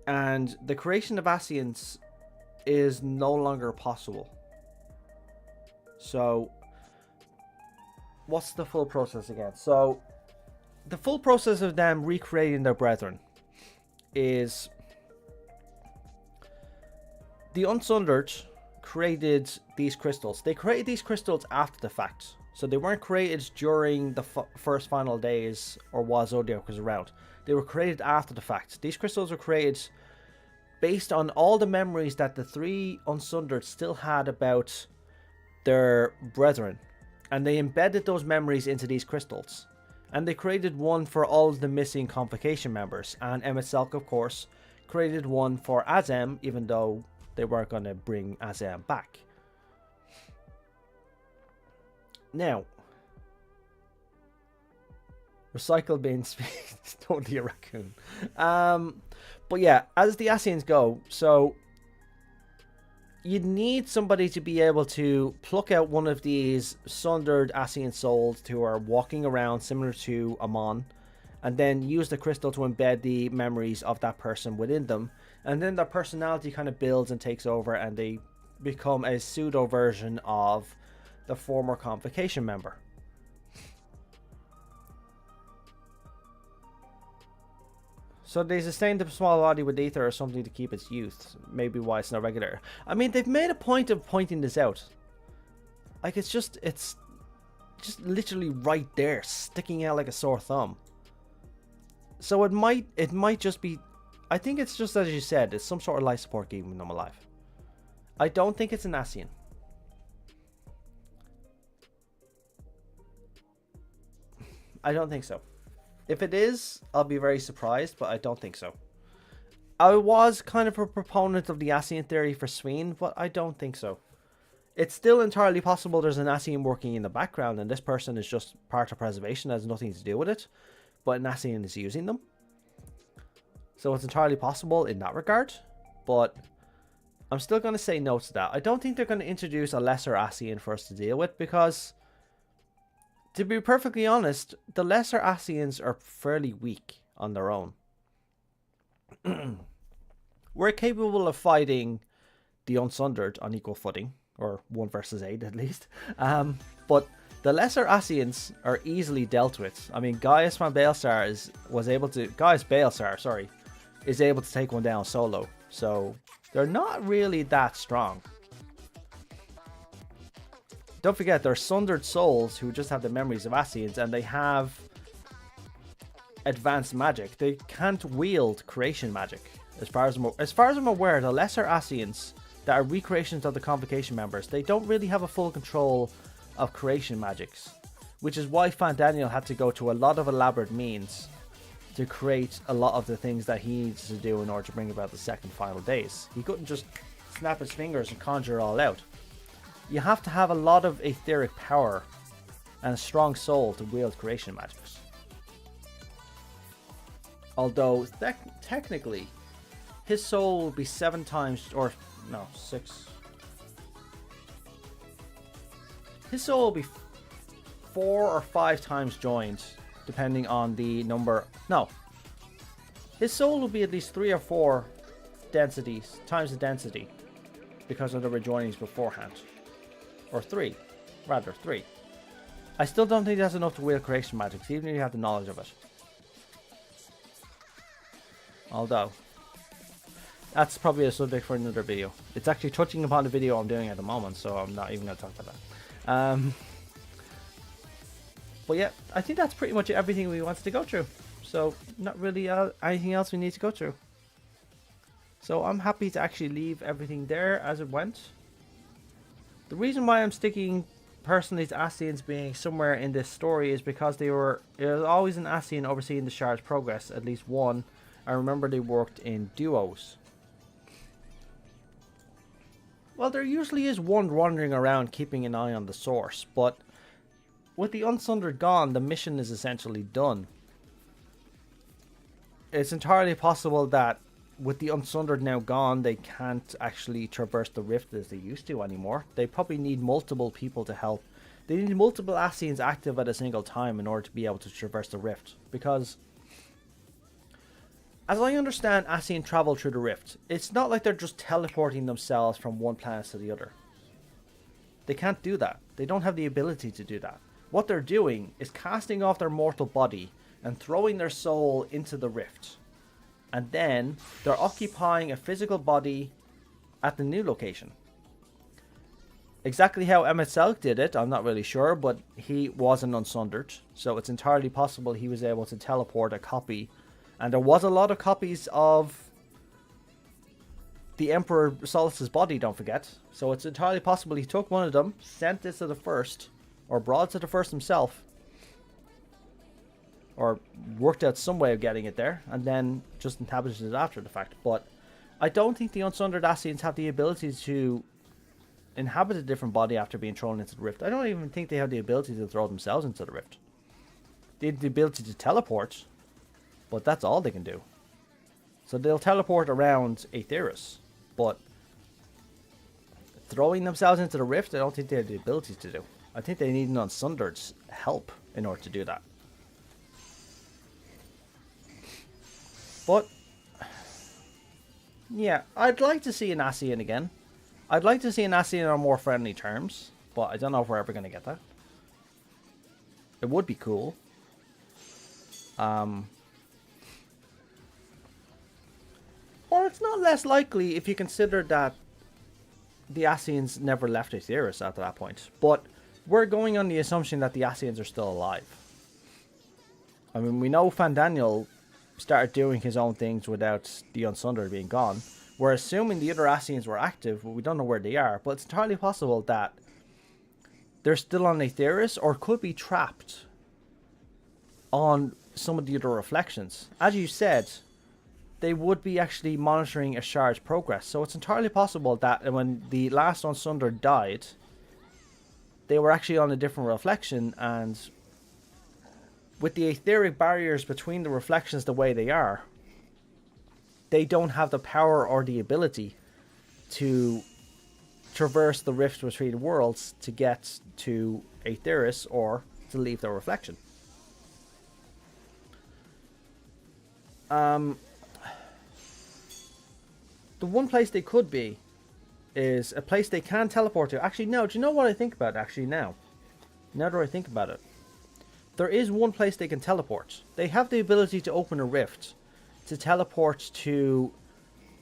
And the creation of Ascians is no longer possible. So, what's the full process again? So, the full process of them recreating their brethren is the Unsundered created these crystals. They created these crystals after the fact. So they weren't created during the first final days or while Zodiac was around. They were created after the fact. These crystals were created based on all the memories that the three Unsundered still had about their brethren. And they embedded those memories into these crystals. And they created one for all of the missing Convocation members. And Emet-Selch, of course, created one for Azem, even though they weren't going to bring Azem back. Now, recycle bins, totally a raccoon. But yeah, as the Ascians go, so you'd need somebody to be able to pluck out one of these sundered Ascian souls who are walking around similar to Amon, and then use the crystal to embed the memories of that person within them, and then their personality kind of builds and takes over, and they become a pseudo version of the former Convocation member. So they sustain the small body with ether or something to keep its youth. Maybe why it's not regular. I mean, they've made a point of pointing this out. Like, it's just literally right there, sticking out like a sore thumb. So it might just be, I think it's just as you said, it's some sort of life support keeping them alive. I don't think it's an Ascian. I don't think so. If it is, I'll be very surprised, but I don't think so. I was kind of a proponent of the Ascian theory for Sween, but I don't think so. It's still entirely possible there's an Ascian working in the background and this person is just part of preservation, has nothing to do with it, but an Ascian is using them. So it's entirely possible in that regard, but I'm still going to say no to that. I don't think they're going to introduce a lesser Ascian for us to deal with because, to be perfectly honest, the lesser Ascians are fairly weak on their own. We're capable of fighting the Unsundered on equal footing, or 1 versus 8 at least. But the lesser Ascians are easily dealt with. I mean, Gaius Balsar is able to take one down solo. So they're not really that strong. Don't forget, they're Sundered Souls who just have the memories of Ascians, and they have advanced magic. They can't wield creation magic. As far as I'm aware, the lesser Ascians that are recreations of the Convocation members, they don't really have a full control of creation magics, which is why Fandaniel had to go to a lot of elaborate means to create a lot of the things that he needs to do in order to bring about the second final days. He couldn't just snap his fingers and conjure it all out. You have to have a lot of etheric power and a strong soul to wield creation magics. Although technically his soul will be 7 times, or no, 6. His soul will be 4 or 5 times joined, depending on the number. No, his soul will be at least 3 or 4 densities times the density because of the rejoinings beforehand, or 3, rather 3. I still don't think that's enough to wield creation magics, even if you have the knowledge of it. Although, that's probably a subject for another video. It's actually touching upon the video I'm doing at the moment, so I'm not even going to talk about that. But yeah, I think that's pretty much everything we wanted to go through. So, not really anything else we need to go through. So, I'm happy to actually leave everything there as it went. The reason why I'm sticking personally to Ascians being somewhere in this story is because there was always an Ascian overseeing the Shard's progress, at least one. I remember they worked in duos. Well, there usually is one wandering around keeping an eye on the source, but with the Unsundered gone, the mission is essentially done. It's entirely possible that with the Unsundered now gone, they can't actually traverse the rift as they used to anymore. They probably need multiple people to help. They need multiple Ascians active at a single time in order to be able to traverse the rift, because as I understand Ascian travel through the rift, it's not like they're just teleporting themselves from one planet to the other. They can't do that. They don't have the ability to do that. What they're doing is casting off their mortal body and throwing their soul into the rift. And then they're occupying a physical body at the new location. Exactly how Emmett Selk did it, I'm not really sure, but he was an Unsundered, so it's entirely possible he was able to teleport a copy. And there was a lot of copies of the Emperor Solus's body, don't forget. So it's entirely possible he took one of them, sent this to the First, or brought it to the First himself, or worked out some way of getting it there, and then just inhabited it after the fact. But I don't think the Unsundered Ascians have the ability to inhabit a different body after being thrown into the rift. I don't even think they have the ability to throw themselves into the rift. They have the ability to teleport, but that's all they can do. So they'll teleport around Aetheris, but throwing themselves into the rift, I don't think they have the ability to do. I think they need an Unsundered's help in order to do that. But yeah, I'd like to see an Ascian again. I'd like to see an Ascian on more friendly terms, but I don't know if we're ever going to get that. It would be cool. Or it's not less likely if you consider that the Ascians never left Aetheris at that point. But we're going on the assumption that the Ascians are still alive. I mean, we know Fandaniel started doing his own things without the Unsundered being gone. We're assuming the other Ascians were active, but we don't know where they are. But it's entirely possible that they're still on Aetheris or could be trapped on some of the other reflections. As you said, they would be actually monitoring a shard's progress. So it's entirely possible that when the last Unsundered died, they were actually on a different reflection, and with the etheric barriers between the reflections the way they are, they don't have the power or the ability to traverse the rift between worlds to get to Aetheris or to leave their reflection. The one place they could be is a place they can teleport to. Actually, no. Do you know what I think about it, actually now? Now that I think about it. There is one place they can teleport. They have the ability to open a rift to teleport to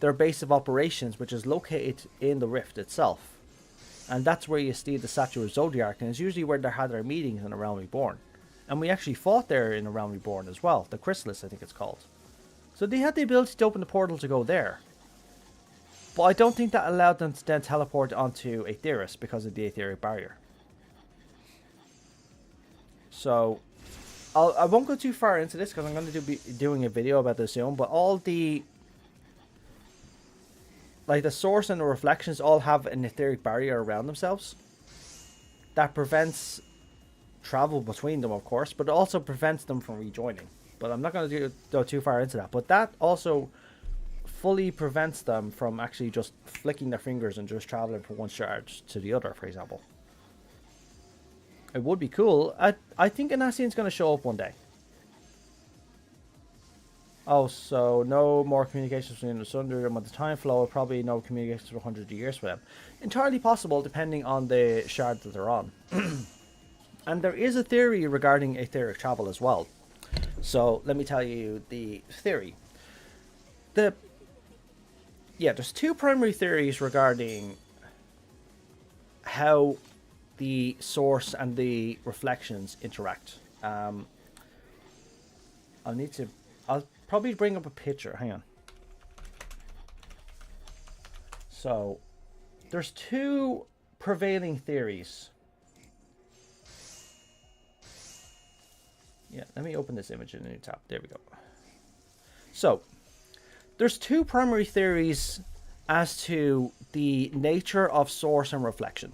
their base of operations, which is located in the rift itself. And that's where you see the Statue of Zodiac, and it's usually where they had their meetings in A Realm Reborn. And we actually fought there in A Realm Reborn as well. The Chrysalis, I think it's called. So they had the ability to open the portal to go there. But I don't think that allowed them to then teleport onto Aetheris because of the etheric barrier. So, I won't go too far into this because I'm going to be doing a video about this soon. But all the... like the source and the reflections all have an etheric barrier around themselves. That prevents travel between them, of course. But it also prevents them from rejoining. But I'm not going to go too far into that. But that also fully prevents them from actually just flicking their fingers and just traveling from one shard to the other, for example. It would be cool. I think an Ascian's going to show up one day. Oh, so no more communications between the Sunder, and with the time flow, probably no communications for 100 years for them. Entirely possible, depending on the shard that they're on. And there is a theory regarding etheric travel as well. So let me tell you the theory. There's two primary theories regarding how the source and the reflections interact. I'll probably bring up a picture. Hang on. So there's two prevailing theories. Yeah, let me open this image in a new tab. There we go. So there's two primary theories as to the nature of source and reflection.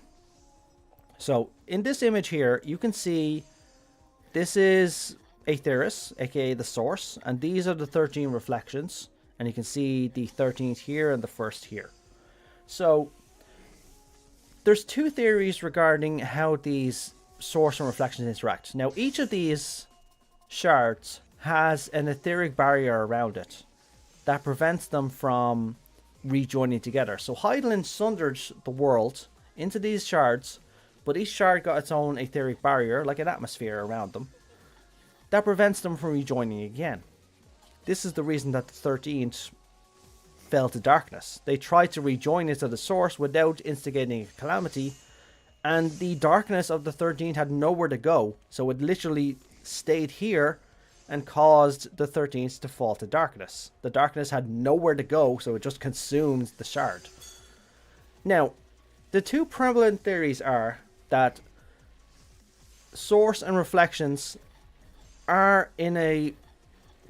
So in this image here, you can see this is Aetheris, aka the source, and these are the 13 reflections, and you can see the 13th here and the first here. So there's two theories regarding how these source and reflections interact. Now each of these shards has an etheric barrier around it that prevents them from rejoining together. So Hydaelyn sundered the world into these shards, but each shard got its own etheric barrier, like an atmosphere around them, that prevents them from rejoining again. This is the reason that the 13th fell to darkness. They tried to rejoin it to the source without instigating a calamity, and the darkness of the 13th had nowhere to go, so it literally stayed here and caused the 13th to fall to darkness. The darkness had nowhere to go, so it just consumed the shard. Now, the two prevalent theories are that source and reflections are in a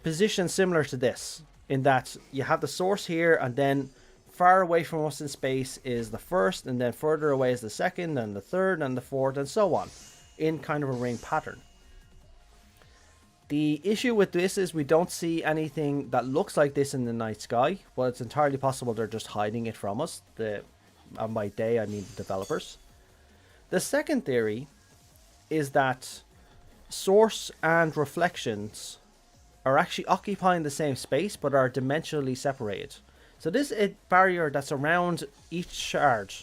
position similar to this, in that you have the source here, and then far away from us in space is the first, and then further away is the second, and the third, and the fourth, and so on, in kind of a ring pattern. The issue with this is we don't see anything that looks like this in the night sky. Well, it's entirely possible they're just hiding it from us. And by they, I mean the developers. The second theory is that source and reflections are actually occupying the same space, but are dimensionally separated. So this barrier that's around each shard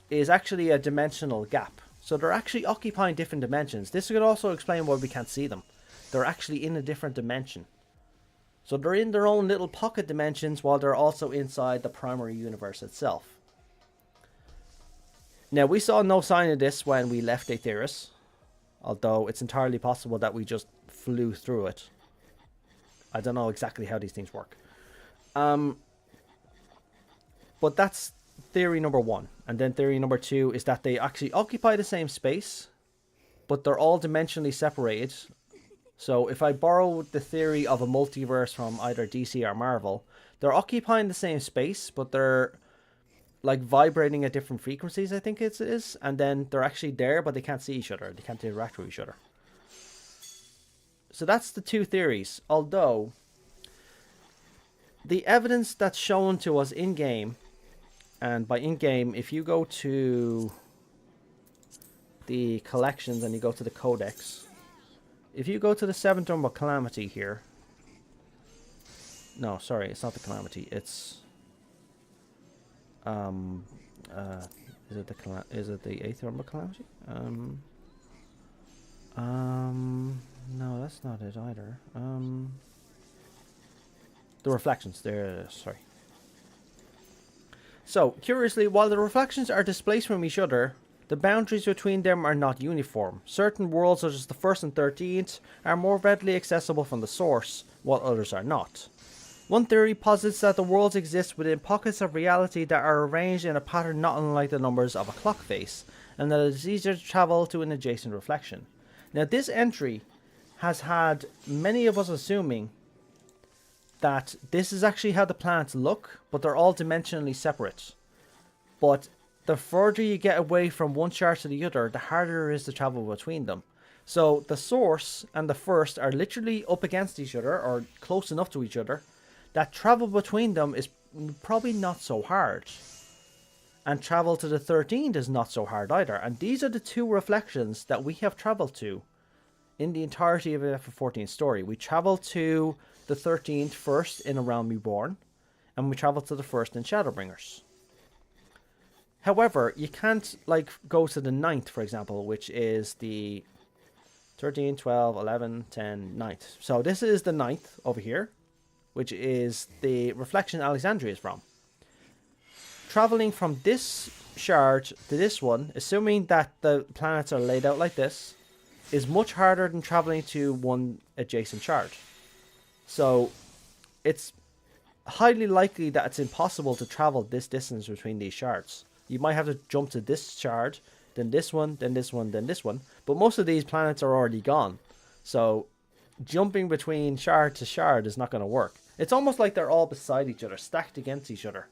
is actually a dimensional gap. So they're actually occupying different dimensions. This could also explain why we can't see them. They're actually in a different dimension. So they're in their own little pocket dimensions while they're also inside the primary universe itself. Now, we saw no sign of this when we left Aetheris, although it's entirely possible that we just flew through it. I don't know exactly how these things work. But that's theory number 1. And then theory number 2 is that they actually occupy the same space, but they're all dimensionally separated. So if I borrow the theory of a multiverse from either DC or Marvel, they're occupying the same space, but they're like vibrating at different frequencies, I think it is. And then they're actually there, but they can't see each other. They can't interact with each other. So that's the 2 theories. Although, the evidence that's shown to us in-game, and by in-game, if you go to the collections and you go to the codex, if you go to the 7th Realm of Calamity here, no, sorry, it's not the Calamity, it's is it the 8th Realm of Calamity? No, that's not it either. The reflections there, sorry. So, curiously, while the reflections are displaced from each other, the boundaries between them are not uniform. Certain worlds, such as the 1st and 13th, are more readily accessible from the source, while others are not. One theory posits that the worlds exist within pockets of reality that are arranged in a pattern not unlike the numbers of a clock face, and that it is easier to travel to an adjacent reflection. Now, this entry has had many of us assuming that this is actually how the planets look, but they're all dimensionally separate. But the further you get away from one shard to the other, the harder it is to travel between them. So the source and the first are literally up against each other, or close enough to each other, that travel between them is probably not so hard. And travel to the 13th is not so hard either. And these are the 2 reflections that we have traveled to in the entirety of the FF14 story. We travel to the 13th first in A Realm Reborn, and we travel to the first in Shadowbringers. However, you can't like go to the 9th, for example, which is the 13, 12, 11, 10, 9th. So this is the 9th over here, which is the reflection Alexandria is from. Traveling from this shard to this one, assuming that the planets are laid out like this, is much harder than traveling to one adjacent shard. So it's highly likely that it's impossible to travel this distance between these shards. You might have to jump to this shard, then this one, then this one, then this one. But most of these planets are already gone. So jumping between shard to shard is not going to work. It's almost like they're all beside each other, stacked against each other.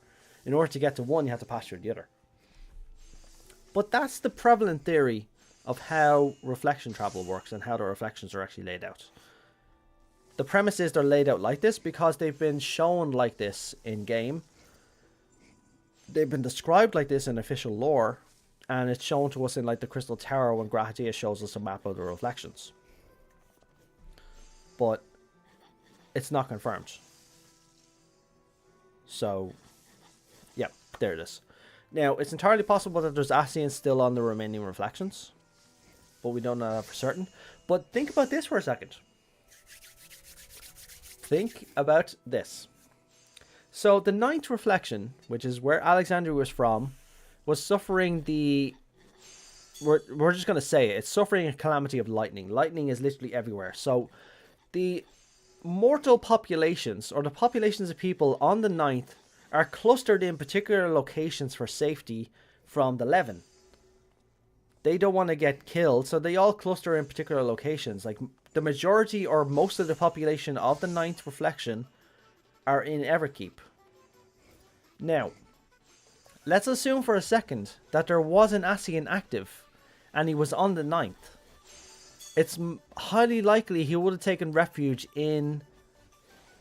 In order to get to one, you have to pass through the other. But that's the prevalent theory of how reflection travel works and how the reflections are actually laid out. The premise is they're laid out like this because they've been shown like this in game. They've been described like this in official lore, and it's shown to us in like the Crystal Tower when Grahatia shows us a map of the reflections. But it's not confirmed. So, yeah, there it is. Now, it's entirely possible that there's Ascians still on the remaining reflections, but we don't know that for certain. But think about this for a second. Think about this. So the 9th reflection, which is where Alexandria was from, was suffering the... We're just going to say it. It's suffering a calamity of lightning. Lightning is literally everywhere. So the mortal populations, or the populations of people on the 9th, are clustered in particular locations for safety from the Levin. They don't want to get killed, so they all cluster in particular locations. Like the majority or most of the population of the 9th reflection are in Everkeep. Now, let's assume for a second that there was an Ascian active and he was on the 9th. It's highly likely he would have taken refuge in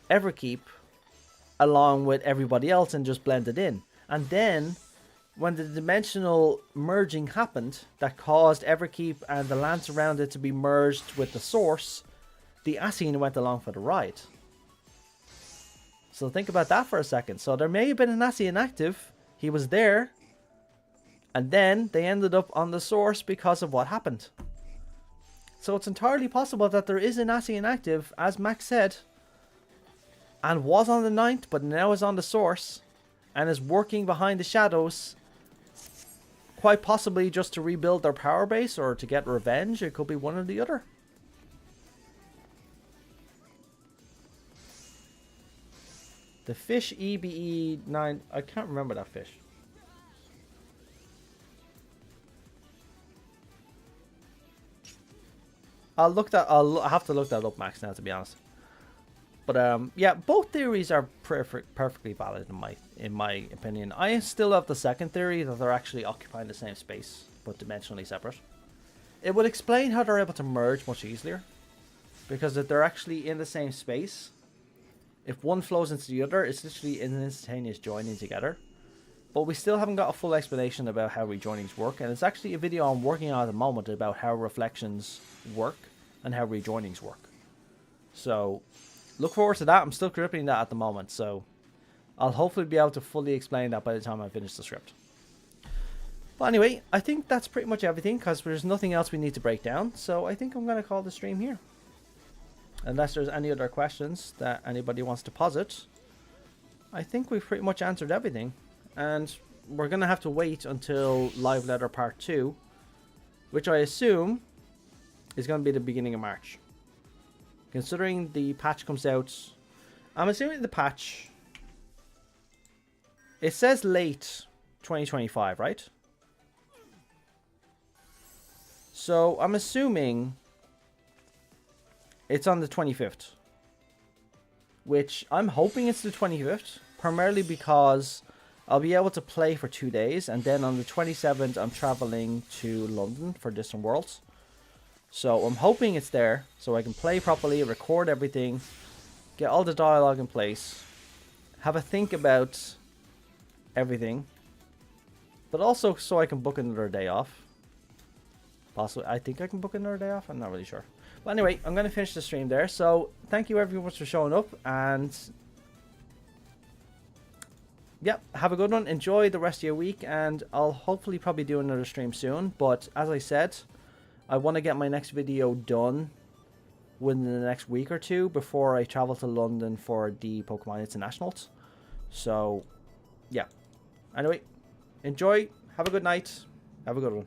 Everkeep along with everybody else and just blended in. And then, when the dimensional merging happened that caused Everkeep and the lands around it to be merged with the source, the Ascian went along for the ride. So think about that for a second. So there may have been an Ascian active, he was there, and then they ended up on the source because of what happened. So it's entirely possible that there is an Ascian active, as Max said, and was on the 9th, but now is on the source and is working behind the shadows, quite possibly just to rebuild their power base or to get revenge. It could be one or the other. The fish EBE9, I can't remember that fish. I'll have to look that up, Max, now, to be honest. But yeah, both theories are perfectly valid in my opinion. I still have the second theory that they're actually occupying the same space, but dimensionally separate. It would explain how they're able to merge much easier, because if they're actually in the same space, if one flows into the other, it's literally an instantaneous joining together. But we still haven't got a full explanation about how rejoinings work, and it's actually a video I'm working on at the moment about how reflections work and how rejoinings work. So look forward to that. I'm still scripting that at the moment, so I'll hopefully be able to fully explain that by the time I finish the script. But anyway, I think that's pretty much everything, because there's nothing else we need to break down. So I think I'm going to call the stream here. Unless there's any other questions that anybody wants to posit, I think we've pretty much answered everything. And we're going to have to wait until Live Letter Part 2, which I assume is going to be the beginning of March. Considering the patch comes out, I'm assuming the patch, it says late 2025, right? So I'm assuming it's on the 25th, which I'm hoping it's the 25th, primarily because I'll be able to play for 2 days, and then on the 27th I'm traveling to London for Distant Worlds. So I'm hoping it's there, so I can play properly, record everything, get all the dialogue in place, have a think about everything, but also so I can book another day off. Possibly, I think I can book another day off, I'm not really sure. But anyway, I'm going to finish the stream there, so thank you everyone for showing up, and yeah, have a good one, enjoy the rest of your week, and I'll hopefully probably do another stream soon, but as I said, I want to get my next video done within the next week or two before I travel to London for the Pokemon Internationals. So, yeah. Anyway, enjoy, have a good night, have a good one.